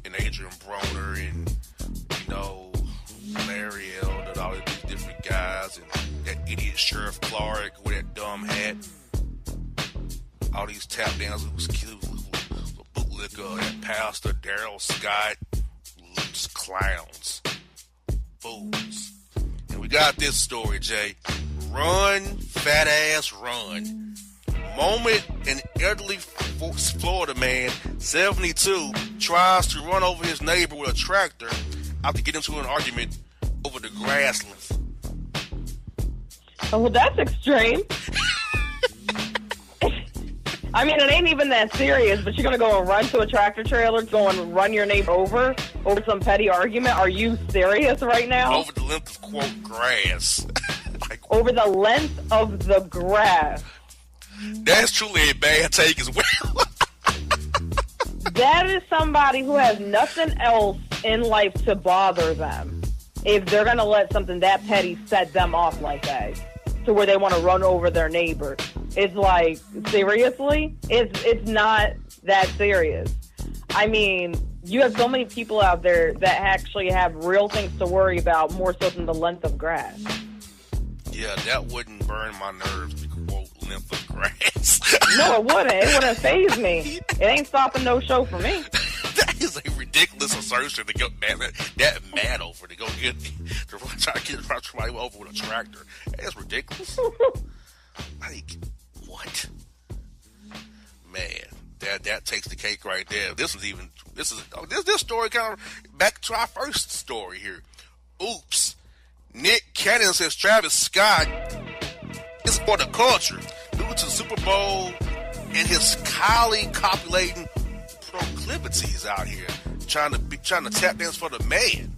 and Adrian Broner, and, you know, Larry Elder, and all these different guys, and that idiot Sheriff Clark with that dumb hat. All these tap dancers was cute, bootlicker, that pastor Daryl Scott, loose clowns, fools. And we got this story, Jay. Run, fat ass, run. Moment an elderly Florida man, 72, tries to run over his neighbor with a tractor after getting into an argument over the grasslands. Oh, well, that's extreme. I mean, it ain't even that serious, but you're going to go and run to a tractor trailer, go and run your neighbor over some petty argument? Are you serious right now? Over the length of, quote, grass. Like, over the length of the grass. That's truly a bad take as well. That is somebody who has nothing else in life to bother them if they're going to let something that petty set them off like that to where they want to run over their neighbor. It's like, seriously? It's not that serious. I mean, you have so many people out there that actually have real things to worry about more so than the length of grass. Yeah, that wouldn't burn my nerves, to quote, length of grass. No, it wouldn't. It wouldn't faze me. It ain't stopping no show for me. That is a ridiculous assertion to get that mad over, to go get, to try to get somebody over with a tractor. That's ridiculous. Like, what? Man, that takes the cake right there. This story kind of back to our first story here. Oops. Nick Cannon says Travis Scott is for the culture due to the Super Bowl and his highly copulating proclivities out here, trying to tap dance for the man.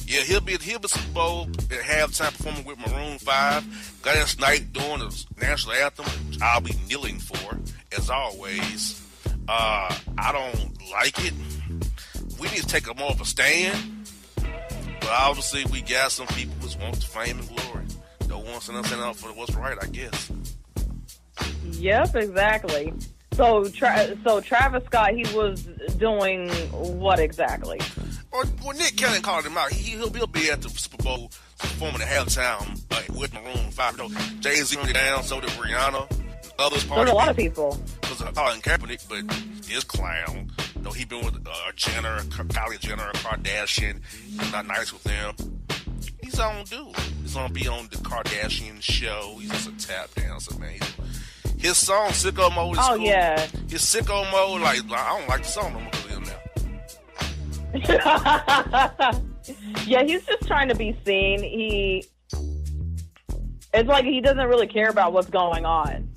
Yeah, he'll be Super Bowl at halftime performing with Maroon 5. Gladys Knight doing the national anthem, which I'll be kneeling for, as always. I don't like it. We need to take more of a stand. But obviously, we got some people who want the fame and glory. Don't want to stand up for what's right, I guess. Yep, exactly. So Travis Scott, he was doing what exactly? Well, Nick Cannon called him out. He'll be at the Super Bowl performing at halftime with Maroon 5. You know, Jay-Z went down, so did Rihanna. Others There's a lot of people. Because Colin Kaepernick, but this clown, you know, he been with Jenner, Kylie Jenner, Kardashian. He's not nice with them. He's on dude. He's gonna be on the Kardashian show. He's just a tap dancer, man. His song "Sicko Mode" is cool. Yeah. His "Sicko Mode," like I don't like the song no more because of him now. Yeah, he's just trying to be seen. It's like he doesn't really care about what's going on.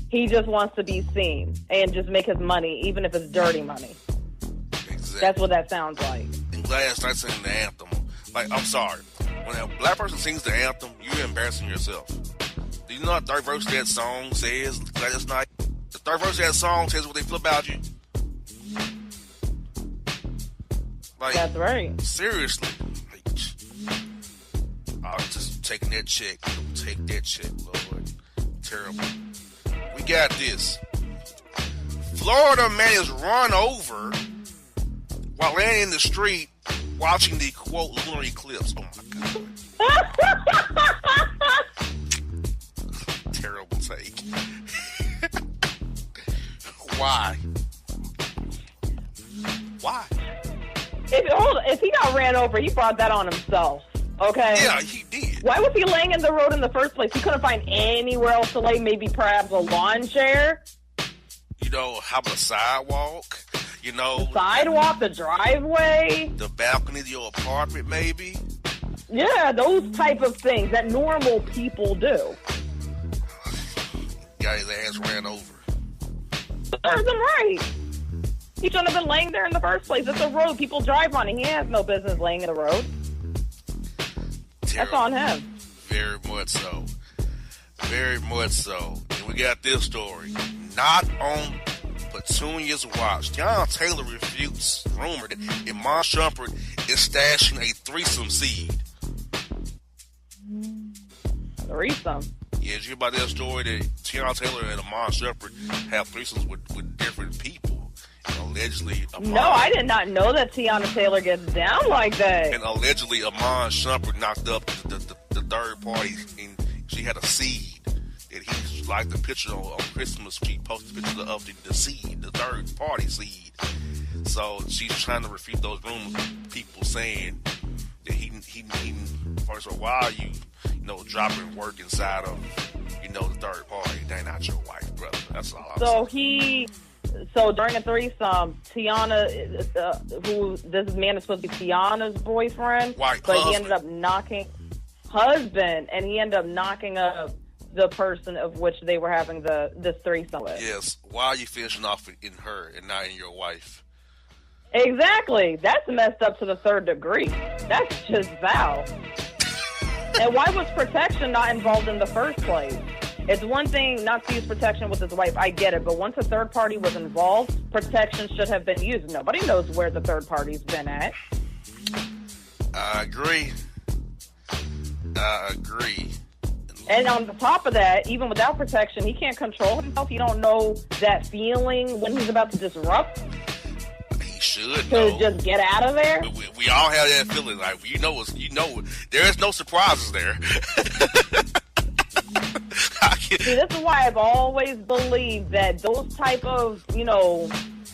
He just wants to be seen and just make his money, even if it's dirty money. Exactly. That's what that sounds like. And Gladys Knight singing the anthem. Like, I'm sorry. When a black person sings the anthem, you're embarrassing yourself. Do you know what the third verse of that song says, Gladys Knight? The third verse of that song says what they feel about you. Like, that's right. Seriously. Like, I'm just taking that check. Take that check, Lord. Terrible. We got this. Florida man is run over while laying in the street watching the quote lunar eclipse. Oh my god. Terrible take. Why? Why? If he got ran over, he brought that on himself. Okay? Yeah, he did. Why was he laying in the road in the first place? He couldn't find anywhere else to lay, maybe perhaps a lawn chair? You know, how about a sidewalk? You know, the sidewalk, the driveway, the balcony of your apartment, maybe. Yeah, those type of things that normal people do. Got his ass ran over. Serves him right. He shouldn't have been laying there in the first place. It's a road people drive on, and he has no business laying in the road. That's on him. Very much so. Very much so. And we got this story. Not on Petunia's watch. Tiana Taylor refutes rumor that Iman Shumpert is stashing a threesome seed. Threesome? Yeah, did you hear about that story that Tiana Taylor and Iman Shumpert have threesomes with different people? And allegedly, no, I did not know that Tiana Taylor gets down like that. And allegedly, Iman Shumpert knocked up the third party, and she had a seed. And he liked the picture on Christmas. She posted a picture of the seed, the third party seed. So she's trying to refute those rumors. People saying that he first of all, why are you dropping work inside of the third party? They not your wife, brother. That's all. So during a threesome, Tiana, this man is supposed to be Tiana's boyfriend, but husband. He ended up knocking up the person of which they were having this threesome with. Yes. Why are you finishing off in her and not in your wife? Exactly. That's messed up to the third degree. That's just foul. And why was protection not involved in the first place? It's one thing not to use protection with his wife. I get it. But once a third party was involved, protection should have been used. Nobody knows where the third party's been at. I agree. And on the top of that, even without protection, he can't control himself. He don't know that feeling when he's about to disrupt. He should know. To just get out of there. We all have that feeling. Like there is no surprises there. See, this is why I've always believed that those type of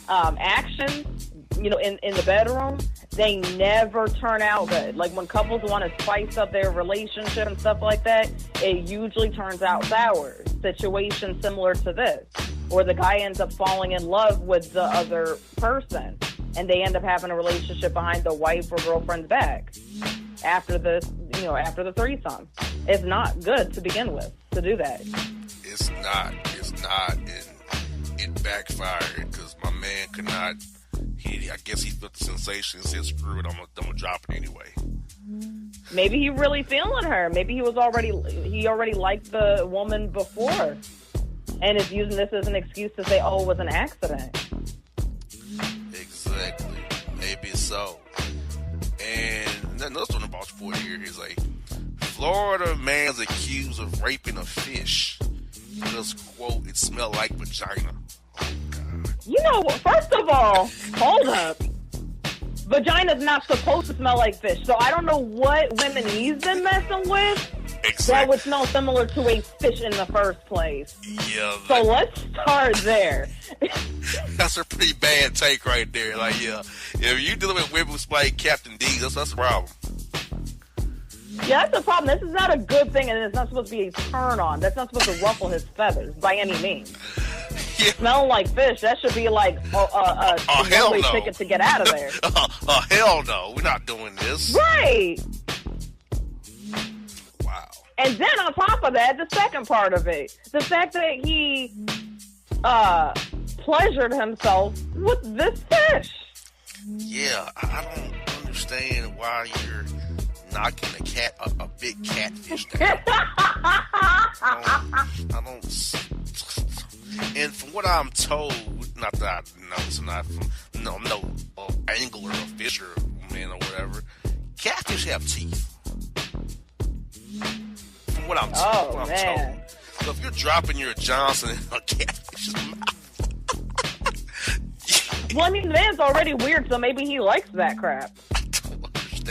actions, in the bedroom, they never turn out good. Like when couples want to spice up their relationship and stuff like that, it usually turns out sour. Situations similar to this, or the guy ends up falling in love with the other person, and they end up having a relationship behind the wife or girlfriend's back after the threesome. It's not good to begin with to do that. It's not, and it backfired because my man could not. I guess he felt the sensation and said, "Screw it, I'm gonna drop it anyway." Maybe he really feeling her. Maybe he already liked the woman before, and is using this as an excuse to say, "Oh, it was an accident." Exactly. Maybe so. And another one about sport here is a Florida man's accused of raping a fish because, quote, it smelled like vagina. Oh, God. First of all, hold up. Vagina's not supposed to smell like fish, so I don't know what women he's been messing with. Exactly. That would smell similar to a fish in the first place. Yeah. So let's start there. That's a pretty bad take right there. Like, yeah, if you dealing with women who smell like Captain D, that's the problem. Yeah, that's the problem. This is not a good thing, and it's not supposed to be a turn on. That's not supposed to ruffle his feathers by any means. Yeah. Smelling like fish, that should be like a one-way ticket to get out of there. Hell no. We're not doing this. Right. Wow. And then on top of that, the second part of it, the fact that he pleasured himself with this fish. Yeah, I don't understand why you're knocking a big catfish down. I don't. And from what I'm told, not that I know, it's not from no angler or fisher man or whatever. Catfish have teeth. From what I'm told. So if you're dropping your Johnson in a catfish's mouth. Well, I mean, the man's already weird, so maybe he likes that crap.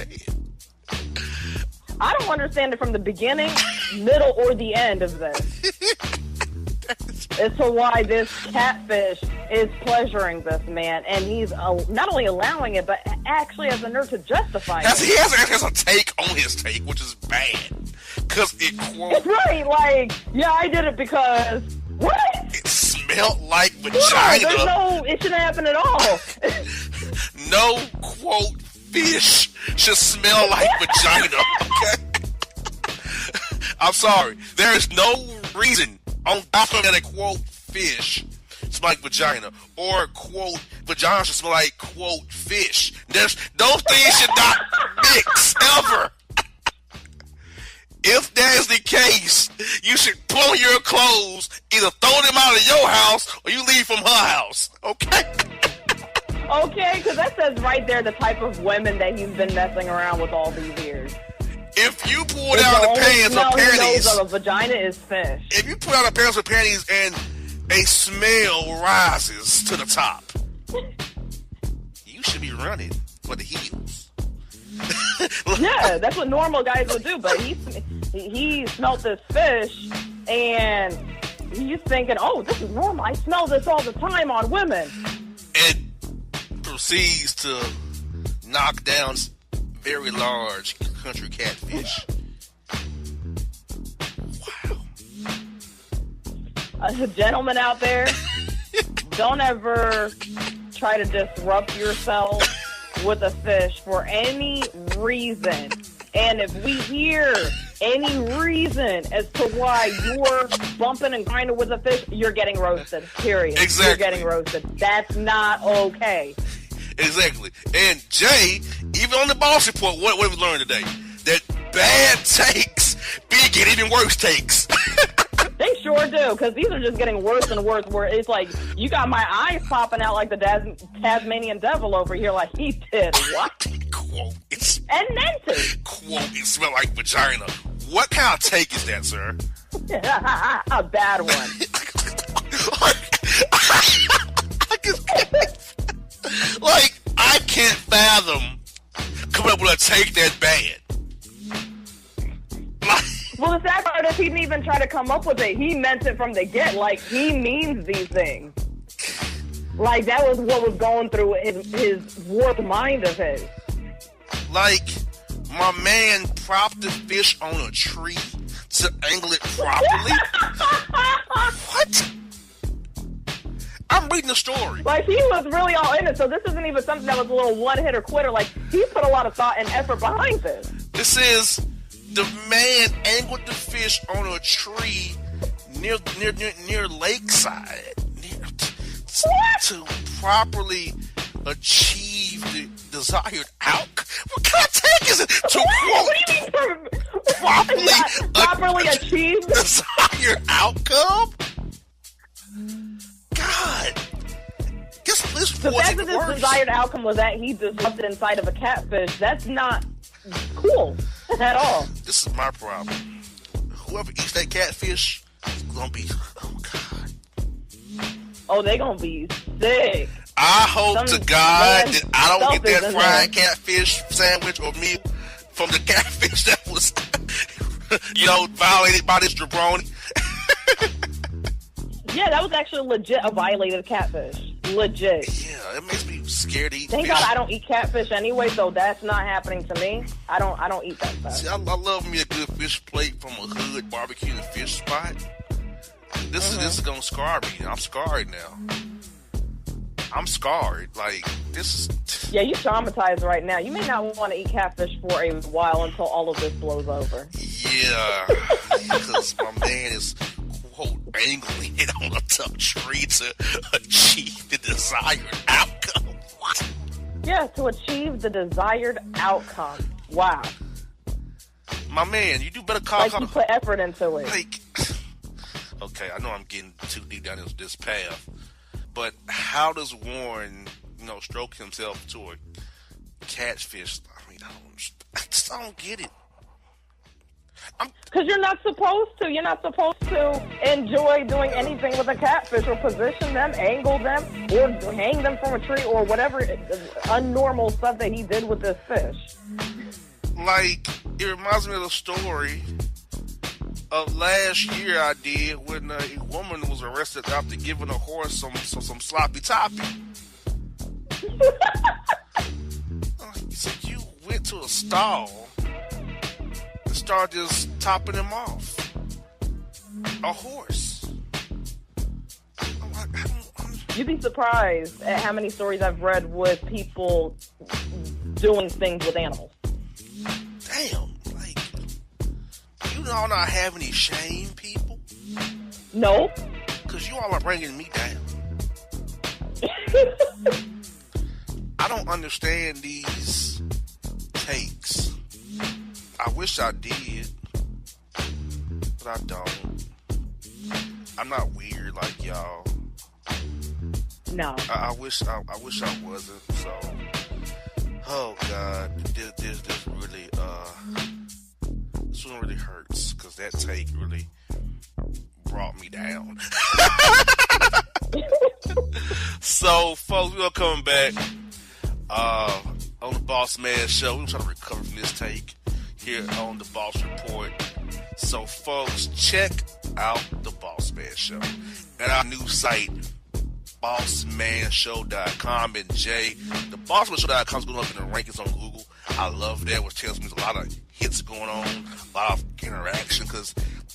understand. I don't understand it from the beginning, middle, or the end of this. As to why this catfish is pleasuring this man, and he's not only allowing it, but actually has the nerve to justify it. He has a take on his take, which is bad. Because it quote... Right, like, yeah, I did it because... What? It smelled like vagina. It shouldn't happen at all. No, quote, fish should smell like vagina, okay? I'm sorry. There is no reason on top of that a quote, fish smell like vagina, or quote, vagina should smell like quote, fish. Those things should not mix, ever. If that is the case, you should put on your clothes, either throw them out of your house or you leave from her house, okay? Okay, because that says right there the type of women that he's been messing around with all these years. If you pull down the pants or panties, of a vagina is fish. If you pull down the pants or panties and a smell rises to the top, you should be running for the heels. Yeah, that's what normal guys would do. But he smelled this fish, and he's thinking, "Oh, this is normal. I smell this all the time on women." And proceeds to knock down very large country catfish. Wow. Gentlemen out there, don't ever try to disrupt yourself with a fish for any reason. And if we hear any reason as to why you're bumping and grinding with a fish, you're getting roasted, period. Exactly. You're getting roasted. That's not okay. Exactly. And Jay, even on the Boss Report, what we learned today? That bad takes get even worse takes. They sure do, because these are just getting worse and worse, where it's like, you got my eyes popping out like the Tasmanian devil over here, like, he did what? Quote, and meant it. Quote, it smelled like vagina. What kind of take is that, sir? A bad one. Like, I can't fathom coming up with a take that bad. Well, the sad part is he didn't even try to come up with it. He meant it from the get. Like, he means these things. Like, that was what was going through his warped mind of his. Like, my man propped the fish on a tree to angle it properly. What? I'm reading the story. Like, he was really all in it, so this isn't even something that was a little one-hitter quitter. Like, he put a lot of thought and effort behind this. This is the man angled the fish on a tree near lakeside to properly achieve the desired outcome. What kind of take is it to quote properly achieve the desired outcome? God, this the fact that this desired outcome was that he disrupted inside of a catfish, that's not cool at all. This is my problem. Whoever eats that catfish is gonna be, oh God. Oh, they gonna be sick. I hope to God that I don't get that fried catfish sandwich or meal from the catfish that was, violated by this jabroni. Yeah, that was actually legit a violated catfish. Legit. Yeah, it makes me scared to eat Thank fish. God I don't eat catfish anyway, so that's not happening to me. I don't eat that stuff. See, I love me a good fish plate from a hood barbecue and fish spot. This is gonna scar me. I'm scarred now. I'm scarred. Like, this is... Yeah, you traumatized right now. You may not want to eat catfish for a while until all of this blows over. Yeah, because my man is, quote, angling it on a tough tree to achieve the desired outcome. What? Yeah, to achieve the desired outcome. Wow. My man, you do better call... Like, you put effort into it. Like, okay, I know I'm getting too deep down this path, but how does Warren, stroke himself to a catfish? I mean, I just don't get it. Because you're not supposed to. You're not supposed to enjoy doing anything with a catfish or position them, angle them, or hang them from a tree or whatever unnormal stuff that he did with this fish. Like, it reminds me of the story of last year I did when a woman was arrested after giving a horse some sloppy toppy. So you went to a stall and started just topping him off. A horse. You'd be surprised at how many stories I've read with people doing things with animals. Damn, like, you all not have any shame, people? No. Because you all are bringing me down. I don't understand these takes. I wish I did, but I don't. I'm not weird like y'all. No. I wish I wasn't. So, oh God, this really this one really hurts because that take really brought me down. So, folks, we're coming back on the Bossman Show. We're trying to recover from this take here on the Boss Report. So, folks, check out the Bossman Show at our new site, BossmanShow.com. And Jay, the BossmanShow.com is going up in the rankings on Google. I love that, which tells me there's a lot of hits going on, a lot of interaction, because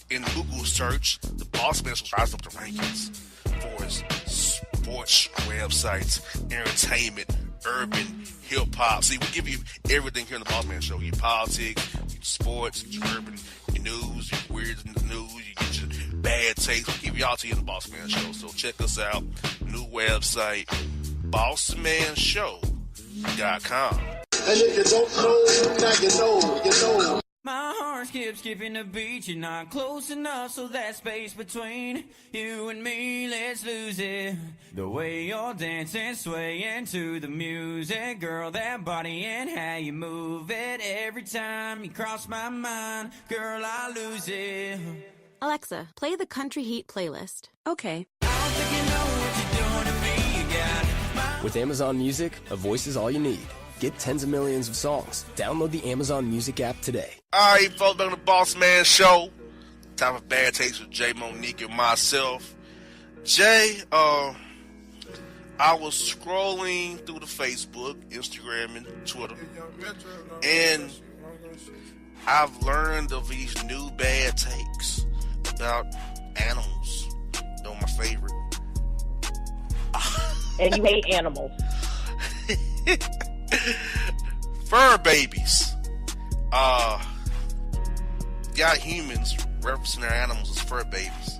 in Google search, the Bossman Show rises up the rankings for its sports websites, entertainment, urban, hip-hop. See, we give you everything here in the Bossman Show. Your politics, your sports, your urban, your news, your weird news, you get your bad takes. We give you all to you in the Bossman Show. So check us out. New website, BossmanShow.com. And if you don't know, now you know. My heart skips skipping the beat. You're not close enough, so that space between you and me, let's lose it. The way you're dancing, swaying to the music, girl, that body and how you move it. Every time you cross my mind, girl, I lose it. Alexa, play the Country Heat playlist. Okay. I don't think you know what you're doing to me. You got my... With Amazon Music, a voice is all you need. Get tens of millions of songs. Download the Amazon Music app today. All right, folks, back on the Bossman Show. Time for bad takes with Jay, Monique, and myself. Jay, I was scrolling through the Facebook, Instagram, and Twitter, and I've learned of these new bad takes about animals. They're my favorite. And you hate animals. Fur babies. Got humans referencing their animals as fur babies.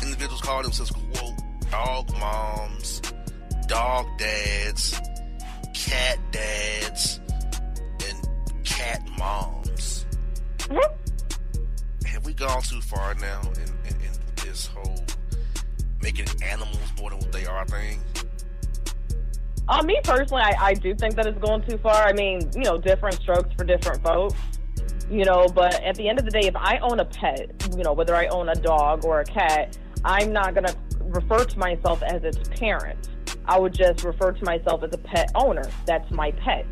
Individuals call themselves, quote, dog moms, dog dads, cat dads, and cat moms. Mm-hmm. Have we gone too far now in this whole making animals more than what they are thing? Me personally, I do think that it's going too far. I mean, different strokes for different folks, but at the end of the day, if I own a pet, whether I own a dog or a cat, I'm not going to refer to myself as its parent. I would just refer to myself as a pet owner. That's my pet.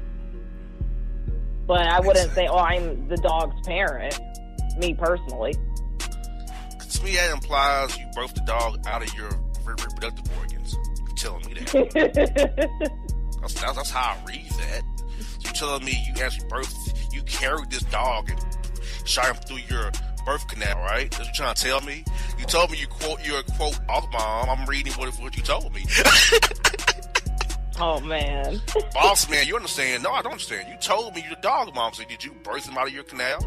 But I wouldn't say, I'm the dog's parent, me personally. To me, that implies you birthed the dog out of your reproductive organs. You're telling me that. that's how I read that. So you're telling me you actually you carried this dog and shot him through your birth canal, right? That's what you're trying to tell me? You told me you're a quote dog mom. I'm reading what you told me. Oh, man. Boss man, you understand? No, I don't understand. You told me you're the dog mom, so did you birth him out of your canal?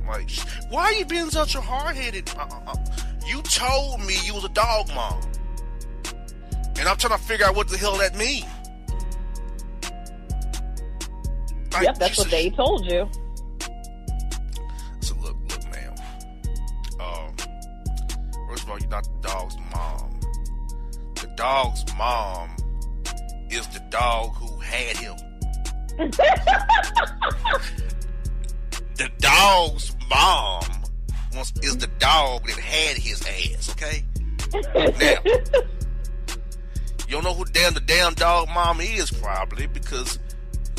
Like, why are you being such a hard-headed? You told me you was a dog mom. And I'm trying to figure out what the hell that means. Like, yep, that's what they told you. So look, ma'am. First of all, you're not the dog's mom. The dog's mom is the dog who had him. The dog's mom is the dog that had his ass, okay? Now, you don't know who the damn dog mom is, probably, because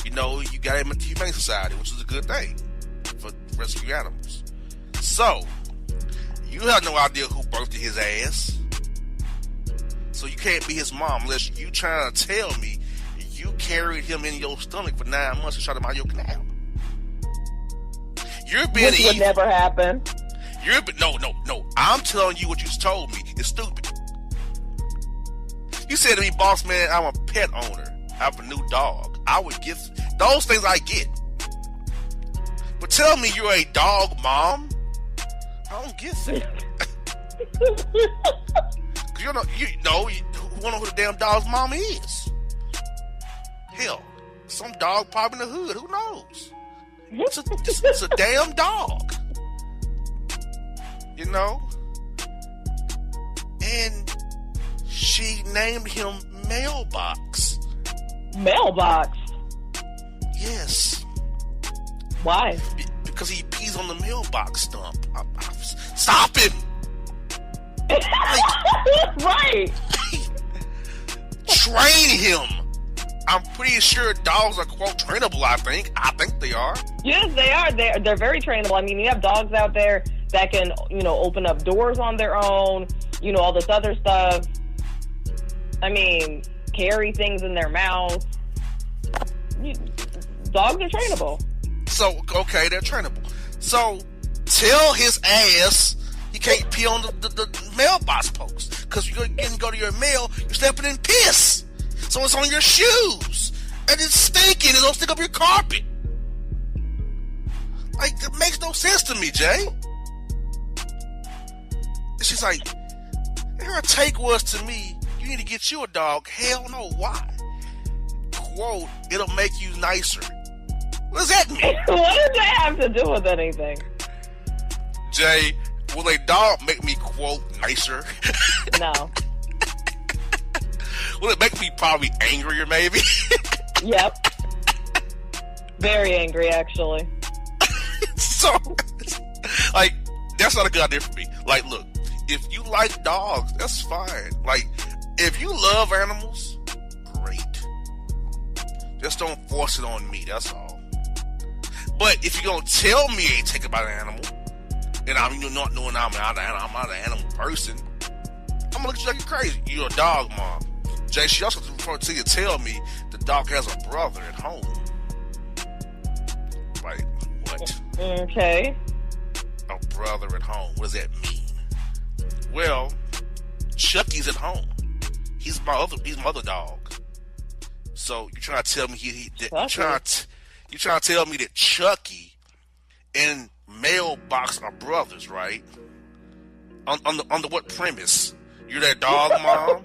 you know, you got him into the Humane Society, which is a good thing for rescue animals. So, you have no idea who birthed his ass. So you can't be his mom unless you trying to tell me you carried him in your stomach for 9 months and shot him out your canal. You're being Which would evil. never happen. No. I'm telling you what you told me. It's stupid. You said to me, boss man, I'm a pet owner. I have a new dog. I would get those things I get. But tell me you're a dog mom? I don't get that. You wanna know who the damn dog's mom is? Hell, some dog probably in the hood. Who knows? It's a damn dog. You know? And she named him Mailbox. Mailbox? Yes. Why? Because he pees on the mailbox stump. Stop him! Right. Train him. I'm pretty sure dogs are, quote, trainable, I think they are. Yes, they are. They're very trainable. I mean, you have dogs out there that can, open up doors on their own, all this other stuff. I mean, carry things in their mouth. Dogs are trainable. So, okay, they're trainable. So, tell his ass he can't pee on the mailbox post. Because you're going to go to your mail, you're stepping in piss. So it's on your shoes. And it's stinking. It'll stick up your carpet. Like, it makes no sense to me, Jay. And she's like, her take was to me, you need to get you a dog. Hell no, why? Quote, it'll make you nicer. What does that mean? What does that have to do with anything? Jay, will a dog make me, quote, nicer? No. Will it make me probably angrier, maybe? Yep. Very angry, actually. So, like, that's not a good idea for me. Like, look, if you like dogs, that's fine. Like, if you love animals, great. Just don't force it on me, that's all. But if you're going to tell me you ain't take about an animal, and I'm not knowing I'm not an animal person, I'm going to look at you like you're crazy. You're a dog mom. Jay, she also referred to you tell me the dog has a brother at home. Like, what? Okay. A brother at home. What does that mean? Well, Chucky's at home. He's my other dog. So you trying to tell me you trying to tell me that Chucky and Mailbox are brothers, right? Under what premise? You're that dog mom?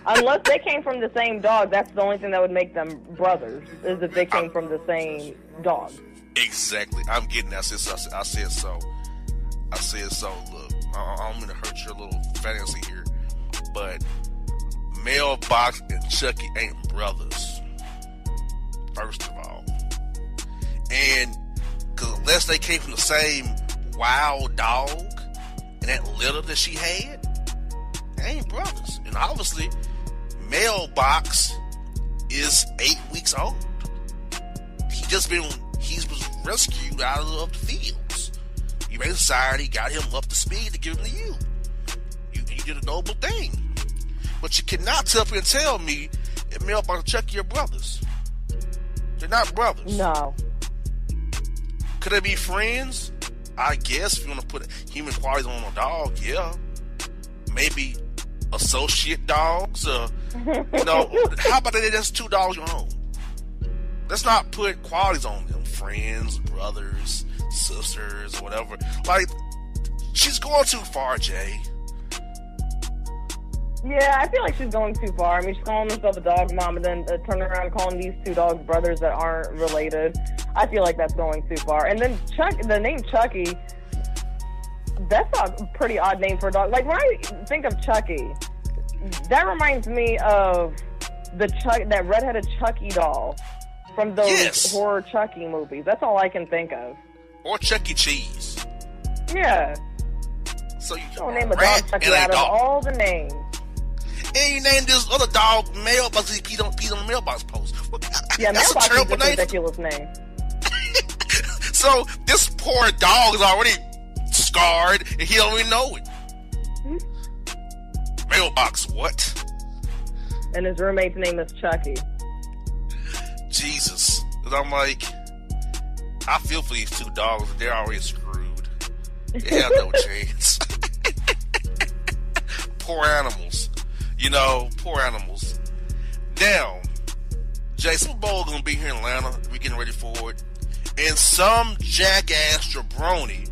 Unless they came from the same dog, that's the only thing that would make them brothers, is if they came from the same dog. Exactly. I'm getting that. I said so. Look, I'm going to hurt your little fantasy here, but Mailbox and Chucky ain't brothers, first of all. And because unless they came from the same wild dog and that litter that she had, they ain't brothers. And obviously, Mailbox is 8 weeks old. He was rescued out of the fields. Humane Society got him up to speed to give him to you. You did a noble thing. But you cannot tell me that Mailbox and Chucky are brothers. They're not brothers. No. Could they be friends? I guess if you want to put human qualities on a dog, yeah. Maybe associate dogs. How about they just 2 dogs you own? Let's not put qualities on them. Friends, brothers, sisters, whatever. Like, she's going too far, Jay. Yeah, I feel like she's going too far. I mean, she's calling herself a dog mom and then turning around and calling these 2 dogs brothers that aren't related. I feel like that's going too far. And then the name Chucky, that's a pretty odd name for a dog. Like, when I think of Chucky, that reminds me of that redheaded Chucky doll from those horror Chucky movies. That's all I can think of. Or Chuck E. Cheese. Yeah. So you don't name a dog Chucky out of all the names. And you named this other dog Mailbox because he peed on the mailbox post. Yeah, that's a mailbox is terrible a name. ridiculous name. So this poor dog is already scarred, and he don't even know it. Mailbox, what? And his roommate's name is Chucky. Jesus. And I'm like, I feel for these two dogs. They're already screwed. They have no chance. Poor animals. You know, poor animals. Now, Jay, Super Bowl gonna be here in Atlanta. We're getting ready for it. And some jackass jabroni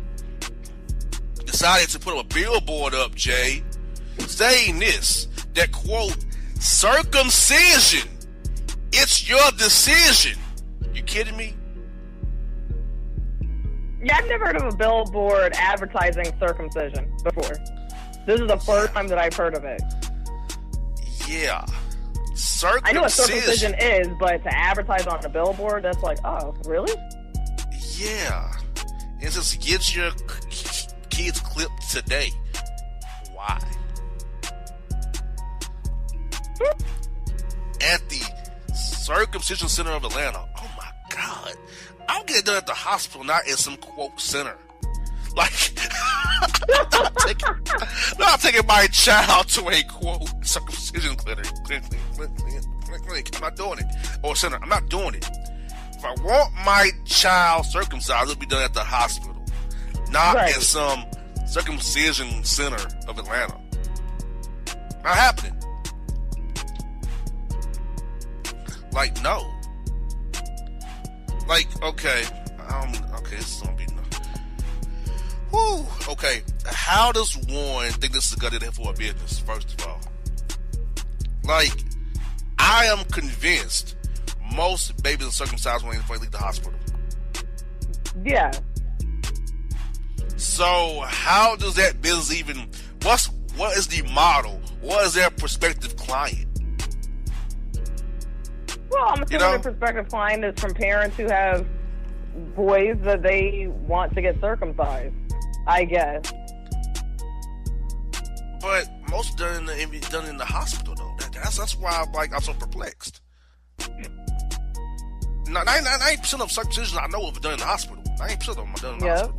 decided to put a billboard up, Jay, saying this, that quote, circumcision, it's your decision. You kidding me? Yeah, I've never heard of a billboard advertising circumcision before. This is the first time that I've heard of it. Yeah. Circumcision. I know what circumcision is, but to advertise on a billboard, that's like, oh, really? Yeah. It just gets your kids clipped today. Why? At the Circumcision Center of Atlanta. Oh my God. I'm getting done at the hospital, not at some quote center. Like, I'm taking my child to a quote circumcision clinic. I'm not doing it. Or center. I'm not doing it. If I want my child circumcised, it'll be done at the hospital, not at some circumcision center of Atlanta. Not happening. Like, no. Like, okay, this is gonna be no. Whew. Okay, how does one think this is a good idea for a business? First of all, like, I am convinced most babies are circumcised when they leave the hospital. Yeah. So how does that business even? What is the model? What is their prospective client? Well, I'm assuming the prospective client is from parents who have boys that they want to get circumcised, I guess. But most done in the hospital though. That's why I'm so perplexed. 90% of circumcisions I know of are done in the hospital. 90% of them are done in the hospital.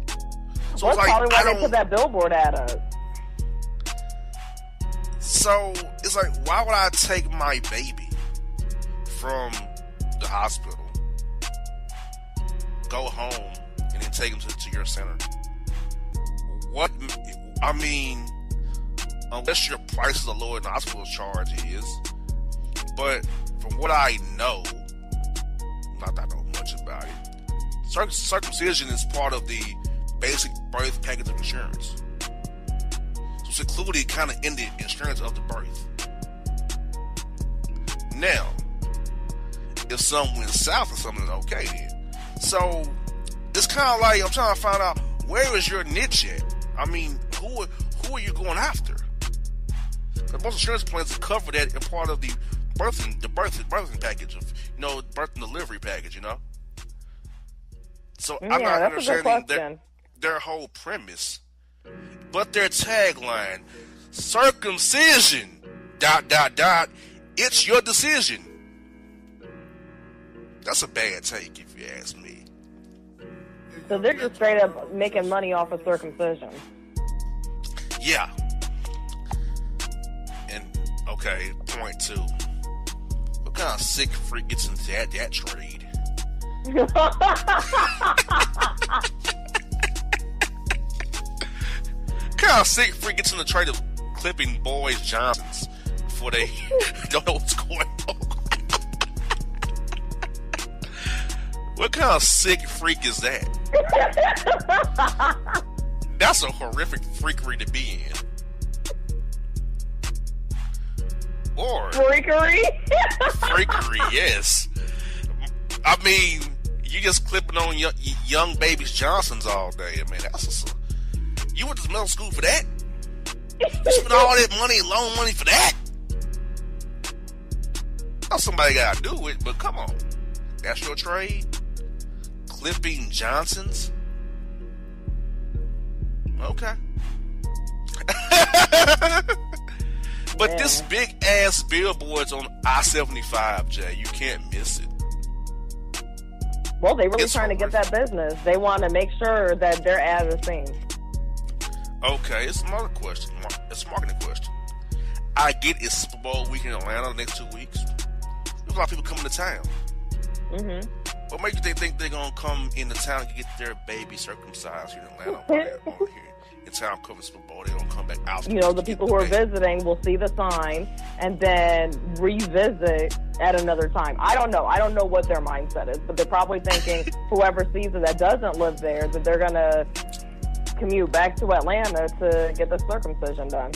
So that's it's probably why they put that billboard at us. So it's like, why would I take my baby from the hospital, go home, and then take him to your center? What? I mean, unless your prices are lower than the hospital charge is. But from what I know, not that I know much about it, circumcision is part of the basic birth package of insurance. So it's included kind of in the insurance of the birth. Now, if something went south or something, okay then. So it's kind of like I'm trying to find out, where is your niche at? I mean, who are you going after? Because most insurance plans cover that in part of the birthing package of, birth and delivery package, So I'm not understanding their whole premise, but their tagline, circumcision, ... it's your decision. That's a bad take if you ask me. So they're just straight up making money off of circumcision. Yeah. And, okay, point two. What kind of sick freak gets into that trade? What kind of sick freak gets in the trade of clipping boys' Johnsons before they don't know what's going on? What kind of sick freak is that? That's a horrific freakery to be in. Or freakery? Freakery, yes. I mean, you just clipping on young babies' Johnsons all day. I mean, that's just you went to middle school for that? You spent all that money, loan money for that? Now somebody gotta do it, but come on. That's your trade? Clipping Johnsons? Okay. But this big ass billboard's on I-75, Jay. You can't miss it. Well, they really It's trying to get horrific. that business. They want to make sure that their ad is seen. Okay, it's another question. It's a marketing question. I get it's Super Bowl week in Atlanta the next 2 weeks. There's a lot of people coming to town. Mm-hmm. What makes you think they're going to come into town and get their baby circumcised here in Atlanta? While they're on here in town covering Super Bowl, they don't come back out. You know, the people who are visiting will see the sign and then revisit at another time. I don't know. I don't know what their mindset is, but they're probably thinking whoever sees it that doesn't live there, that they're going to commute back to Atlanta to get the circumcision done.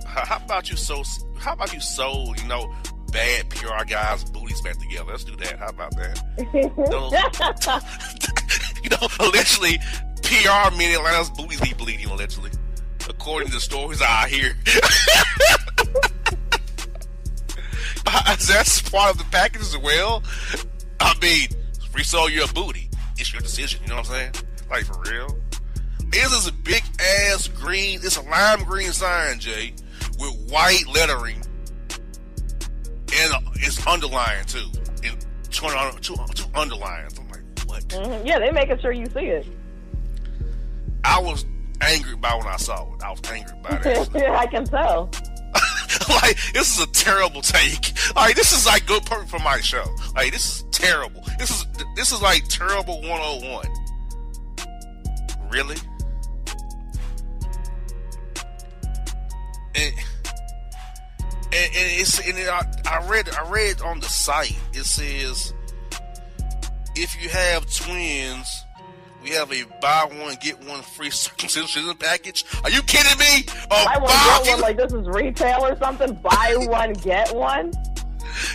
How about you sew, bad PR guys' booties back together? Let's do that. How about that? Allegedly, PR men in Atlanta's booties be bleeding, allegedly. According to the stories I hear. That's part of the package as well. I mean, resell your booty. It's your decision, you know what I'm saying? Like, for real. This is a big ass green, it's a lime green sign, Jay, with white lettering. And it's underlined too. And two underlines. I'm like, what? Mm-hmm. Yeah, they're making sure you see it. I was angry about when I saw it. I was angry about it. I can tell. Like, this is a terrible take. Like, this is like good perfect for my show. Like, this is terrible. This is like terrible 101. Really? I read on the site. It says if you have twins, we have a buy one get one free circumcision package. Are you kidding me? Buy one get one, like this is retail or something. Buy one get one.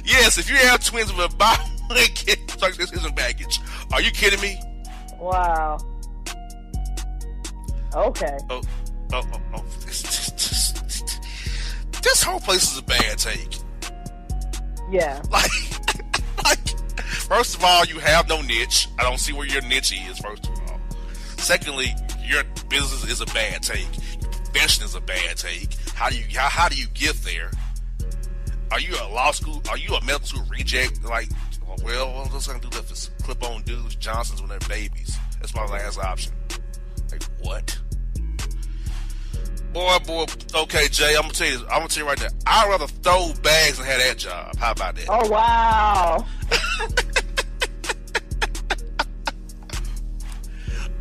Yes, if you have twins with a buy one get circumcision package. Are you kidding me? Wow. Okay. This whole place is a bad take. Yeah. Like, first of all, you have no niche. I don't see where your niche is, first of all. Secondly, your business is a bad take. Your profession is a bad take. How do you get there? Are you a law school? Are you a medical school reject? Like, well, I'm just gonna do that for clip-on dudes, Johnsons when they're babies. That's my last option. Like, what? Boy. Okay, Jay, I'm gonna tell you right now. I'd rather throw bags than have that job. How about that? Oh, wow.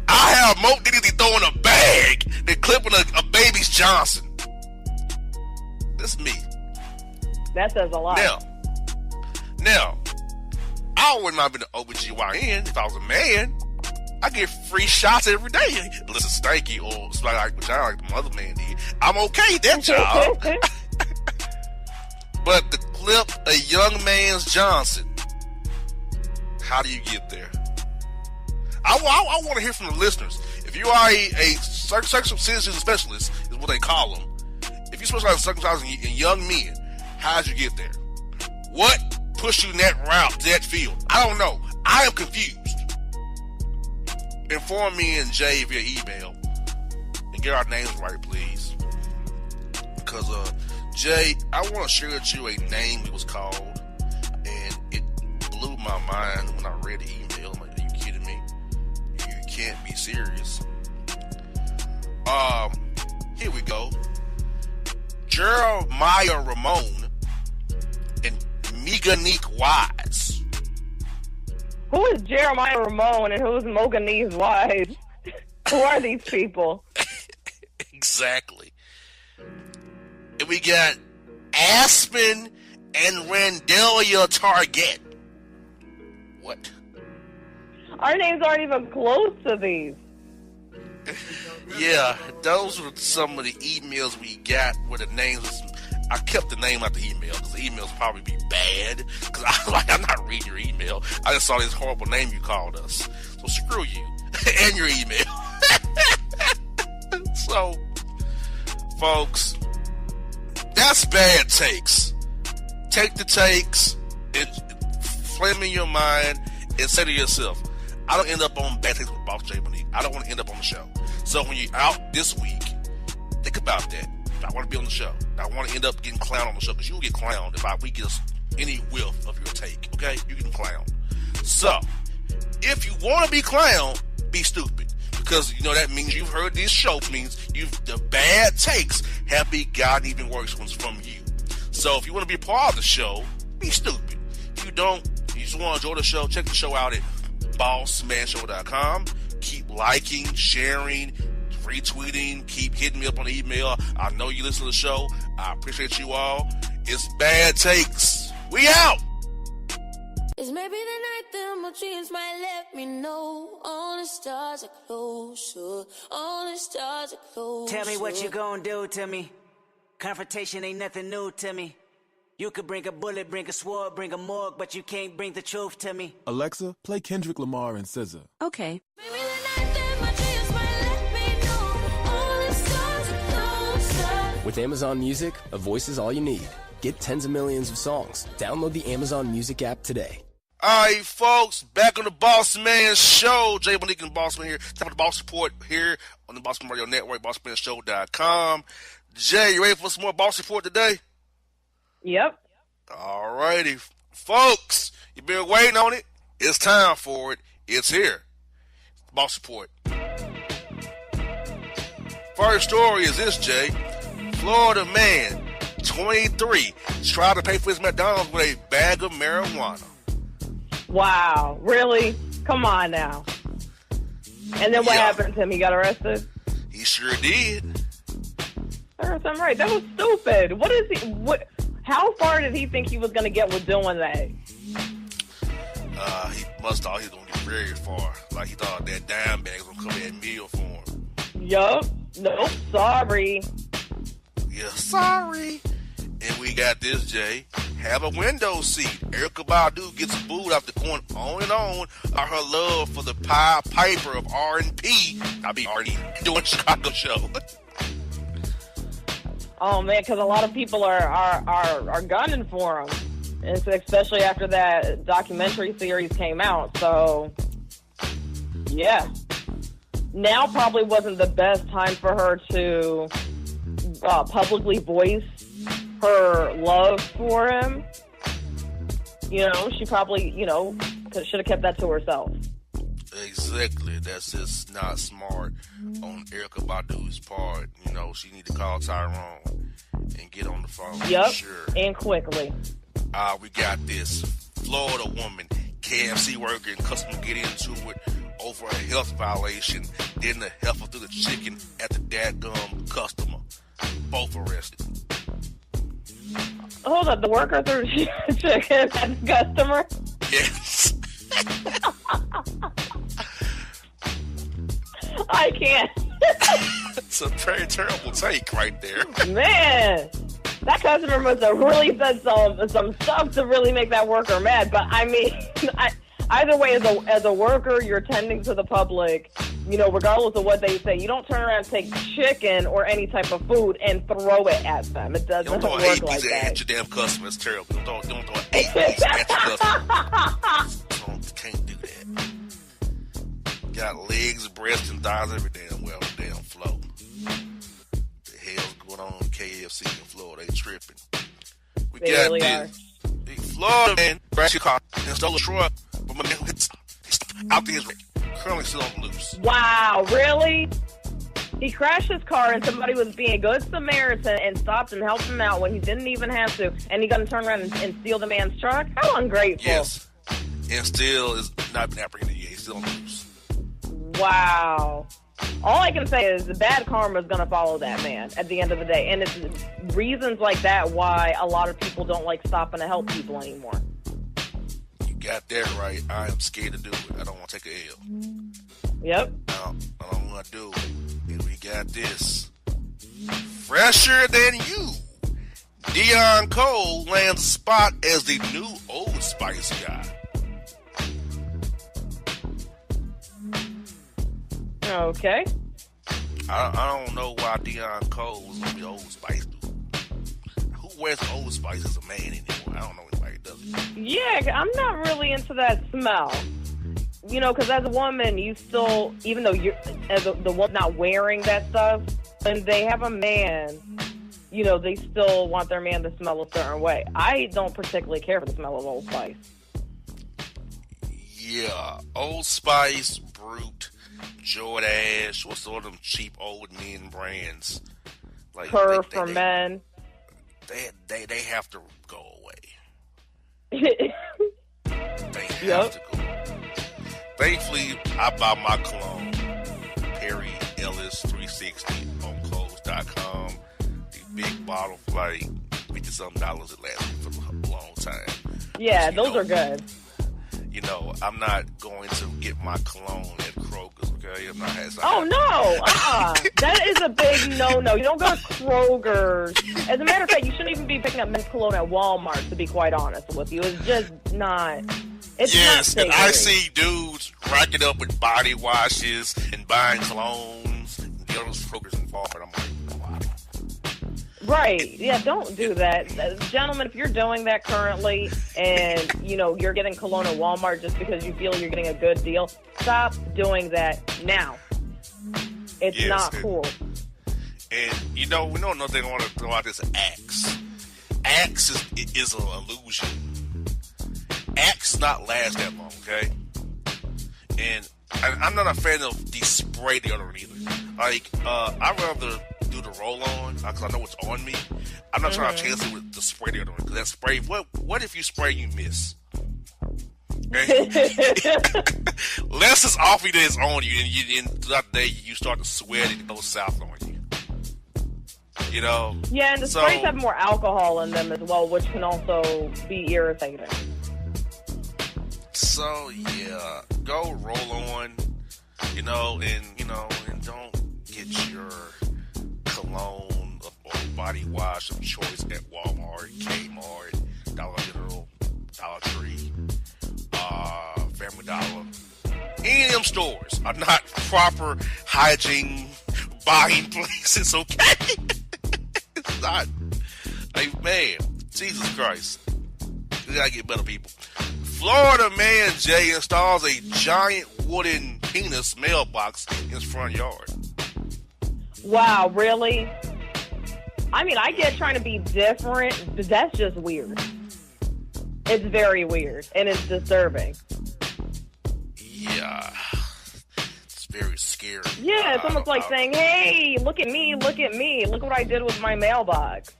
I have more dignity throwing a bag than clipping a baby's Johnson. That's me. That says a lot. Now, I would not have been an OBGYN if I was a man. I get free shots every day. Unless it's stanky or it's like vagina like the mother man did. I'm okay with that job. But to clip a young man's Johnson, how do you get there? I want to hear from the listeners. If you are a circumcision specialist, is what they call them. If you specialize in circumcising in young men, how did you get there? What pushed you in that route, that field? I don't know. I am confused. Inform me and Jay via email and get our names right, please. Because, Jay, I want to share with you a name it was called, and it blew my mind when I read the email. I'm like, are you kidding me? You can't be serious. Here we go. Jeremiah Ramon and Meganique Wise. Who is Jeremiah Ramon and who is Moganique's wife? Who are these people? Exactly. And we got Aspen and Randelia Target. What? Our names aren't even close to these. Yeah, those were some of the emails we got where the names was, I kept the name out the email because the emails probably be bad. Because I'm not reading your email. I just saw this horrible name you called us. So screw you and your email. So, folks, that's bad takes. Take the takes and flame in your mind and say to yourself, I don't end up on bad takes with Boss J. Monique. I don't want to end up on the show. So when you're out this week, think about that. I want to be on the show. I want to end up getting clowned on the show because you will get clowned if we get any whiff of your take. Okay? You get clowned. So, if you want to be clown, be stupid. Because, that means you've heard this show, means the bad takes have begotten even worse ones from you. So, if you want to be a part of the show, be stupid. If you don't, you just want to enjoy the show, check the show out at bossmanshow.com. Keep liking, sharing, retweeting, keep hitting me up on the email. I know you listen to the show. I appreciate you all. It's Bad Takes. We out! It's maybe the night that my dreams might let me know. All the stars are closer. All the stars are closer. Tell me what you gonna do to me. Confrontation ain't nothing new to me. You could bring a bullet, bring a sword, bring a morgue, but you can't bring the truth to me. Alexa, play Kendrick Lamar and SZA. Okay. Maybe the night that my dreams might let me know. All the stars are closer. With Amazon Music, a voice is all you need. Get tens of millions of songs. Download the Amazon Music app today. All right, folks, back on the Bossman Show. Jay Malik and Bossman here. Time for the Boss Report here on the Bossman Radio Network, BossmanShow.com. Jay, you ready for some more Boss Report today? Yep. All righty. Folks, you've been waiting on it. It's time for it. It's here. Boss Report. First story is this, Jay. Florida man, 23, tried to pay for his McDonald's with a bag of marijuana. Wow. Really? Come on now. And then what happened to him? He got arrested? He sure did. I heard something right. That was stupid. What is he? How far did he think he was going to get with doing that? He must thought he was going to get very far. Like he thought that dime bag was going to come that meal for him. Yup. Nope. Sorry. Yeah, sorry. And we got this, Jay. Have a window seat. Erykah Badu gets booed after going on and on about her love for the Pied Piper of R&P. I be R&B doing Chicago show. Oh man, because a lot of people are gunning for him, and especially after that documentary series came out. So, yeah, now probably wasn't the best time for her to publicly voice her love for him. She probably, should have kept that to herself. Exactly. That's just not smart on Erykah Badu's part. She need to call Tyrone and get on the phone. Yep, sure. And quickly. We got this. Florida woman, KFC worker, and customer get into it over a health violation. Then the heifer threw the chicken at the dadgum customer. Both arrested. Hold up, the worker threw chicken at the customer? Yes. I can't. It's a very terrible take right there. Man, that customer must have really said some stuff to really make that worker mad. But I mean, either way, as a worker, you're tending to the public. Regardless of what they say, you don't turn around and take chicken or any type of food and throw it at them. It doesn't work like that. At your damn customer. It's terrible. Don't throw an 8-piece at your customer. Can't do that. Got legs, breasts, and thighs every damn flow. The hell's going on in KFC in Florida? They tripping. We they got really this. Big Florida man crashed your car and stole a truck from a man who hit out his wreck. Currently still on the loose. Wow, really? He crashed his car and somebody was being a good Samaritan and stopped and helped him out when he didn't even have to, and he got to turn around and steal the man's truck? How ungrateful. Yes. And still is not been apprehended yet. He's still on the loose. Wow. All I can say is the bad karma is going to follow that man at the end of the day. And it's reasons like that why a lot of people don't like stopping to help people anymore. You got that right. I am scared to do it. I don't want to take a L. Yep. No, I don't want to do it. And we got this. Fresher than you. Deion Cole lands a spot as the new Old Spice guy. Okay. I don't know why Deion Cole was going to be Old Spice dude. Who wears Old Spice as a man anymore? I don't know anybody that does it. Yeah, I'm not really into that smell. Because as a woman, you still, even though you're the one not wearing that stuff, and they have a man, they still want their man to smell a certain way. I don't particularly care for the smell of Old Spice. Yeah, Old Spice, Brute, Jordache. What's all them cheap old men brands? Like Her for men. They have to go away. Yep. They have to go. Thankfully, I buy my cologne, Perry Ellis 360 on clothes.com. The big bottle for like $50-something. It lasts me for a long time. Yeah, those are good. You know, I'm not going to get my cologne at Kroger's, okay? I'm not Oh, no. That is a big no-no. You don't go to Kroger's. As a matter of fact, you shouldn't even be picking up men's cologne at Walmart, to be quite honest with you. It's just not... It's yes, not and I see dudes racking up with body washes and buying colognes and those Kroger's and Walmart. I'm like, why? Right. Yeah, don't do that. Gentlemen, if you're doing that currently and, you know, you're getting cologne at Walmart just because you feel you're getting a good deal, stop doing that now. It's not cool. And, you know, we know another thing I want to throw out is Axe. Axe is an illusion. Axe does not last that long, okay? And I'm not a fan of the spray deodorant either. Like, I'd rather do the roll-on because I know it's on me. I'm not trying to chance it with the spray deodorant because that spray, what if you spray you miss? Okay? Less is off you than it's on you, and throughout the day you start to sweat and it goes south on you. You know? Yeah, and the sprays have more alcohol in them as well, which can also be irritating. So yeah, go roll on, and don't get your cologne or body wash of choice at Walmart, Kmart, Dollar General, Dollar Tree, Family Dollar. Any of them stores are not proper hygiene buying places, okay? It's not. Like, man, Jesus Christ. We gotta get better people. Florida man Jay installs a giant wooden penis mailbox in his front yard. Wow, really? I mean, I get trying to be different, but that's just weird. It's very weird, and it's disturbing. Yeah. It's very scary. Yeah, it's almost like saying, hey, look at me, look what I did with my mailbox.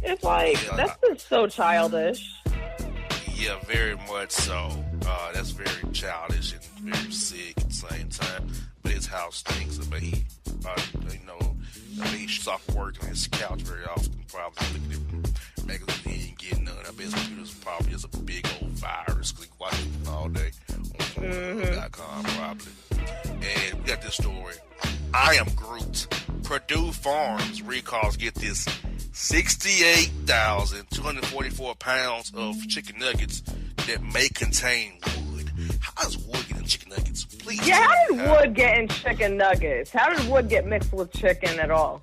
It's like, that's just so childish. Yeah, very much so. That's very childish and very sick at the same time. But his house stinks. But he stopped working on his couch very often. Probably looking at magazines, he ain't getting none. I bet his computer's probably just a big old virus. Click watch it all day on .com probably. And we got this story. I am Groot. Purdue Farms recalls, get this, 68,244 pounds of chicken nuggets that may contain wood. How does wood get in chicken nuggets? Please. Yeah, how did wood get in chicken nuggets? How did wood get mixed with chicken at all?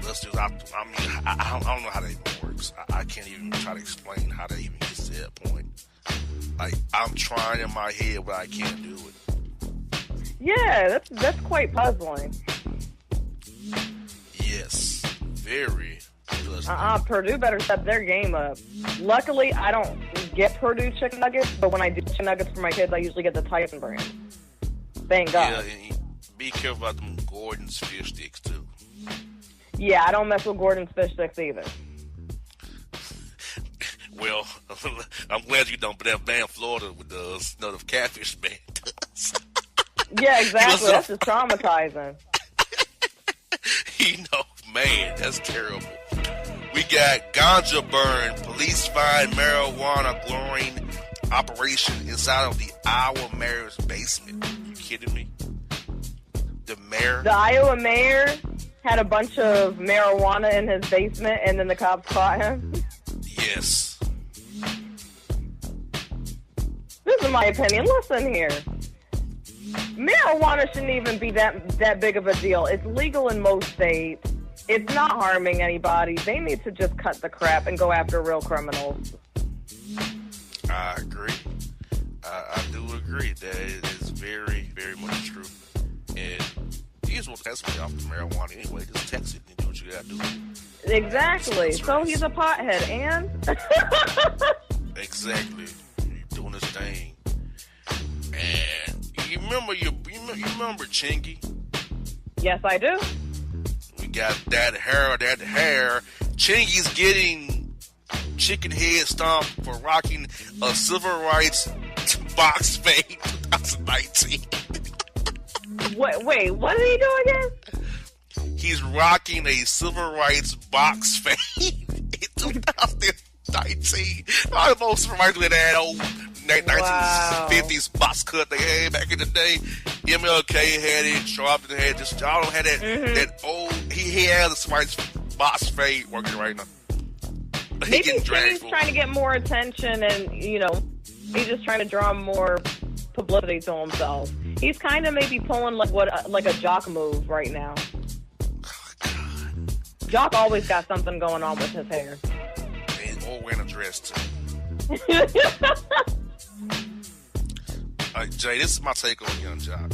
Let's just, I don't know how that even works. I can't even try to explain how that even gets to that point. Like, I'm trying in my head, but I can't do it. Yeah, that's quite puzzling. Yes, very puzzling. Purdue better step their game up. Luckily, I don't get Purdue chicken nuggets, but when I do chicken nuggets for my kids, I usually get the Tyson brand. Thank God. Yeah, and be careful about them Gordon's fish sticks, too. Yeah, I don't mess with Gordon's fish sticks either. Well, I'm glad you don't, but that band Florida does, the catfish band does. Yeah, exactly. That's just traumatizing. Man, that's terrible. We got ganja burn. Police find marijuana growing operation inside of the Iowa mayor's basement. Are you kidding me? The mayor? The Iowa mayor had a bunch of marijuana in his basement, and then the cops caught him? Yes. This is my opinion. Listen here. Marijuana shouldn't even be that big of a deal. It's legal in most states. It's not harming anybody. They need to just cut the crap and go after real criminals. I agree. I do agree that it is very, very much true. And you just want to test me off the marijuana anyway. Just text it and do what you got to do. Exactly. So he's a pothead, and? Exactly. You're doing this thing. And you remember Chingy? Yes, I do. We got that hair. Chingy's getting chicken head stomped for rocking a civil rights box fade 2019. Wait, what did he do again? He's rocking a civil rights box fade in 2019. I most reminds me of that old 1950s box cut they had back in the day. MLK had it, Sharpton had this. Y'all don't have that. That old. He has a civil rights box fade working right now. Maybe he's trying to get more attention, and he's just trying to draw more publicity to himself. He's kind of maybe pulling like a Jock move right now. Jock always got something going on with his hair. And or wearing a dress too. Jay, this is my take on Young Jock.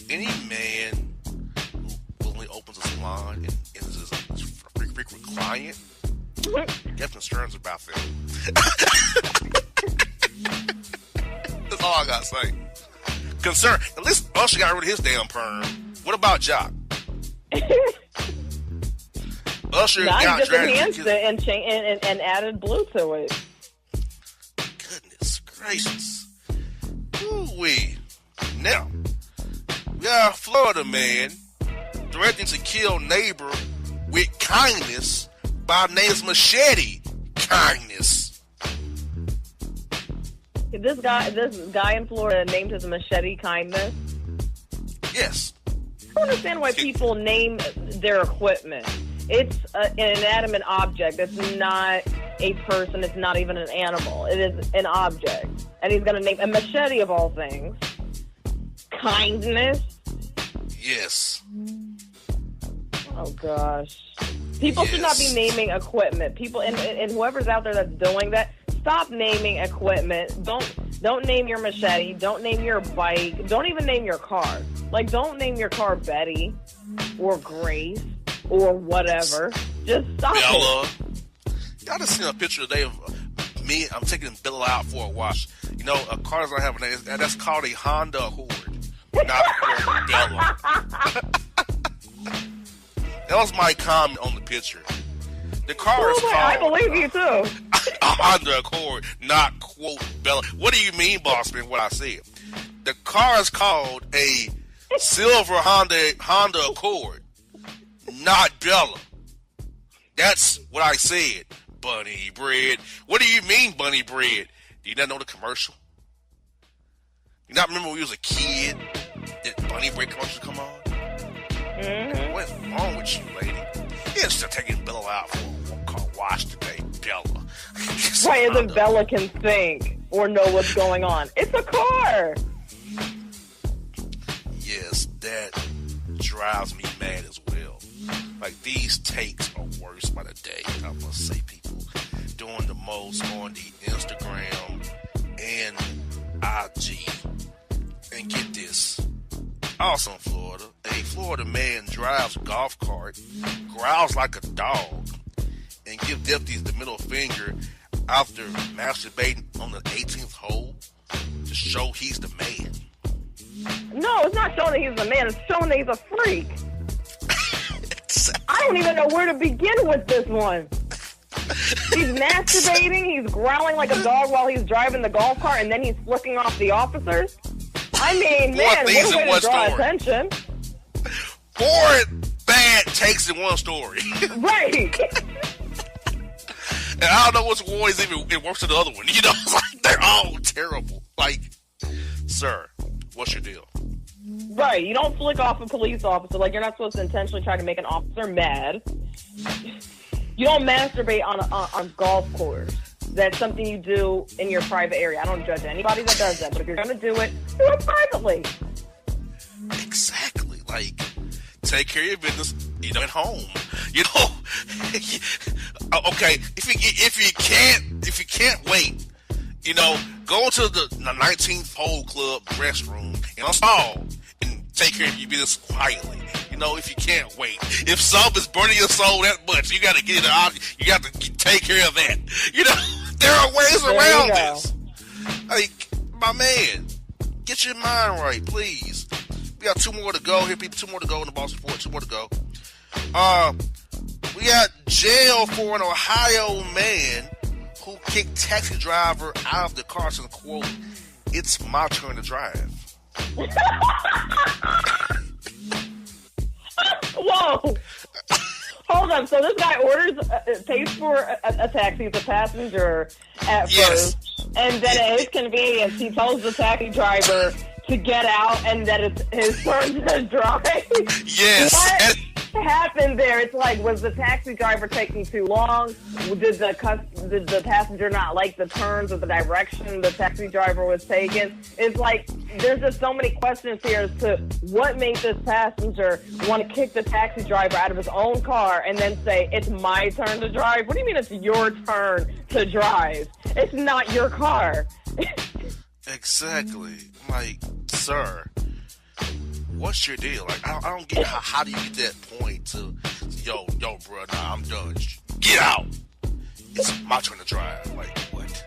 Any man who willingly opens a salon and is a frequent client, get concerns about them. That's all I gotta say. Concern. At least Usher got rid of his damn perm. What about Jock? Usher got just enhanced it and added blue to it. Goodness gracious. Ooh-wee. Now, we got a Florida man threatening to kill neighbor with kindness by name's Machete Kindness. This guy in Florida named his Machete Kindness. Yes. I don't understand why people name their equipment. It's an inanimate object. It's not a person. It's not even an animal. It is an object. And he's going to name a machete of all things. Kindness. Yes. Oh, gosh. People should not be naming equipment. People, and whoever's out there that's doing that, stop naming equipment. Don't name your machete. Don't name your bike. Don't even name your car. Like, don't name your car Betty or Grace or whatever. Just stop Bella. it. Y'all just seen a picture today of me. I'm taking Bella out for a wash. A car does not have a name. That's called a Honda Accord, not Bella. That was my comment on the picture. The car is called... I believe you, too. A Honda Accord, not, quote, Bella. What do you mean, Bossman, what I said? The car is called a silver Honda Accord, not Bella. That's what I said. Bunny bread. What do you mean, bunny bread? Do you not know the commercial? You not remember when we was a kid that bunny bread commercials come on? Mm-hmm. What's wrong with you, lady? You're still taking Bella out for a car wash today, Bella. Why isn't Bella can think or know what's going on? It's a car. Yes, that drives me mad as well. Like, these takes are worse by the day. I must say, people doing the most on the Instagram and IG. And get this. Also in Florida, a Florida man drives a golf cart, growls like a dog, and gives deputies the middle finger after masturbating on the 18th hole to show he's the man. No, it's not showing that he's the man. It's showing that he's a freak. I don't even know where to begin with this one. He's masturbating, he's growling like a dog while he's driving the golf cart, and then he's flicking off the officers. I mean, man, what a way to draw attention. 4 bad takes in one story. Right. And I don't know which one is even worse than the other one. Like, they're all terrible. Like, sir, what's your deal? Right, you don't flick off a police officer. Like, you're not supposed to intentionally try to make an officer mad. You don't masturbate on a golf course. That's something you do in your private area. I don't judge anybody that does that, but if you're going to do it privately. Exactly. Like, take care of your business, at home. Okay, if you can't wait, go to the 19th hole club restroom and install and take care of your business quietly. If you can't wait. If something is burning your soul that much, you got to get it out. You got to take care of that. There are ways around this. Like, my man, get your mind right, please. We got 2 more to go here, people. 2 more to go in the Boss Report. 2 more to go. We got jail for an Ohio man who kicked taxi driver out of the car and quote, "It's my turn to drive." Whoa! Hold on. So this guy pays for a taxi, the passenger at first, and then at his convenience, he tells the taxi driver to get out and that it's his turn to drive. Yes. What happened there? It's like, was the taxi driver taking too long? Did the passenger not like the turns or the direction the taxi driver was taking? It's like, there's just so many questions here as to what made this passenger want to kick the taxi driver out of his own car and then say, "It's my turn to drive." What do you mean it's your turn to drive? It's not your car. Exactly. Like, sir, what's your deal? Like, I don't get how do you get that point to, yo, bro, nah, I'm done. Get out. It's my turn to drive. Like, what?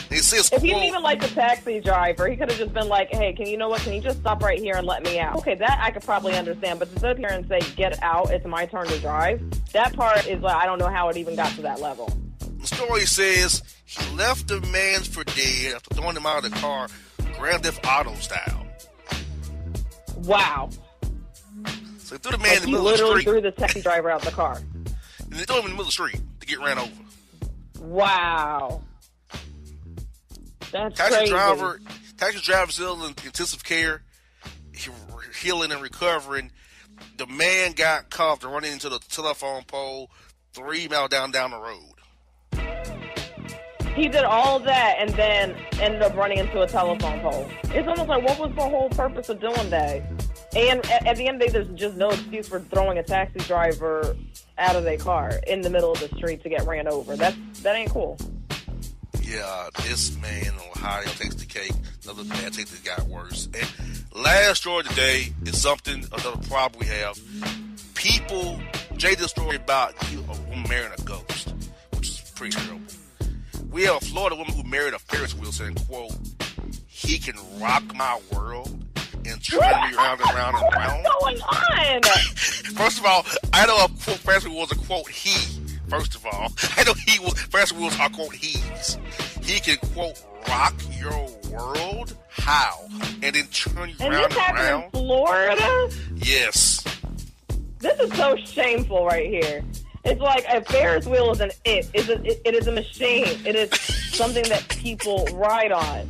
It says, if he didn't even like the taxi driver, he could have just been like, "Hey, can you just stop right here and let me out?" Okay, that I could probably understand, but to sit here and say, "Get out, it's my turn to drive," that part is like, I don't know how it even got to that level. The story says he left the man for dead after throwing him out of the car, Grand Theft Auto style. Wow. So he threw the man in the middle of the street. He literally threw the taxi driver out the car. And they threw him in the middle of the street to get ran over. Wow. That's taxi crazy. Taxi driver still in intensive care, healing and recovering. The man got cuffed and running into the telephone pole 3 miles down the road. He did all that and then ended up running into a telephone pole. It's almost like, what was the whole purpose of doing that? And at the end of the day, there's just no excuse for throwing a taxi driver out of their car in the middle of the street to get ran over. That ain't cool. Yeah, this man in Ohio takes the cake. Another man takes it got worse. And last story today is another problem we have. People, Jay did a story about a woman marrying a ghost, which is pretty terrible. We have a Florida woman who married a Ferris wheel saying, quote, "He can rock my world and turn me around and round and round." What's going on? First of all, I know a quote Ferris wheel was a quote he. First of all, I know Ferris wheels are quote he's. He can quote rock your world. How? And then turn you round and round. In Florida? Yes. This is so shameful right here. It's like a Ferris wheel is it is a machine. It is something that people ride on.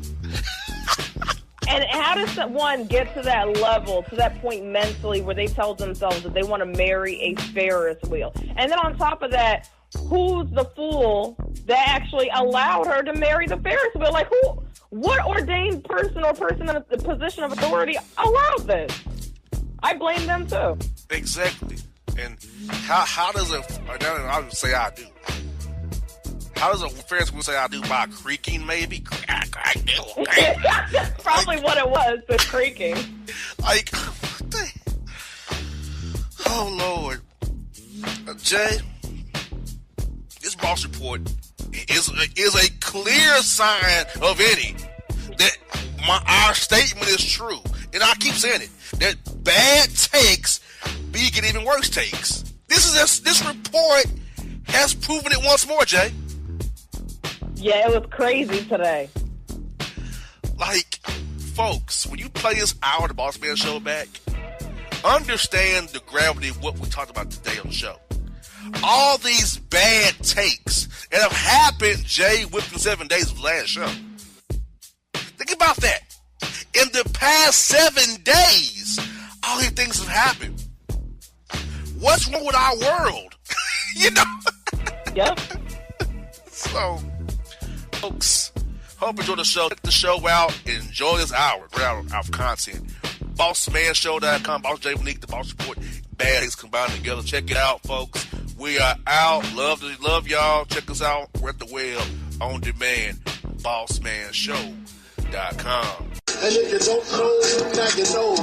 And how does one get to that level, to that point mentally where they tell themselves that they want to marry a Ferris wheel? And then on top of that, who's the fool that actually allowed her to marry the Ferris wheel? Like, what ordained person or person in a position of authority allowed this? I blame them too. Exactly. And how does I would say I do. How does a Ferris wheel say I do? By creaking, maybe? That's probably what it was, the creaking. Like, oh, Lord. Jay, this Boss Report is a clear sign of any that our statement is true. And I keep saying it, that bad takes get even worse takes. This report has proven it once more, Jay. Yeah, it was crazy today. Like, folks, when you play this hour of the Bossman Show back, understand the gravity of what we talked about today on the show. All these bad takes that have happened, Jay, within 7 days of the last show. Think about that. In the past 7 days, all these things have happened. What's wrong with our world? You know? Yep. So, folks, hope you enjoy the show. Check the show out. Enjoy this hour of content. BossmanShow.com. Boss J. Monique, the Boss Report. Bad things combined together. Check it out, folks. We are out. Love y'all. Check us out. We're at the web on demand. BossmanShow.com. And if you don't know, now you know.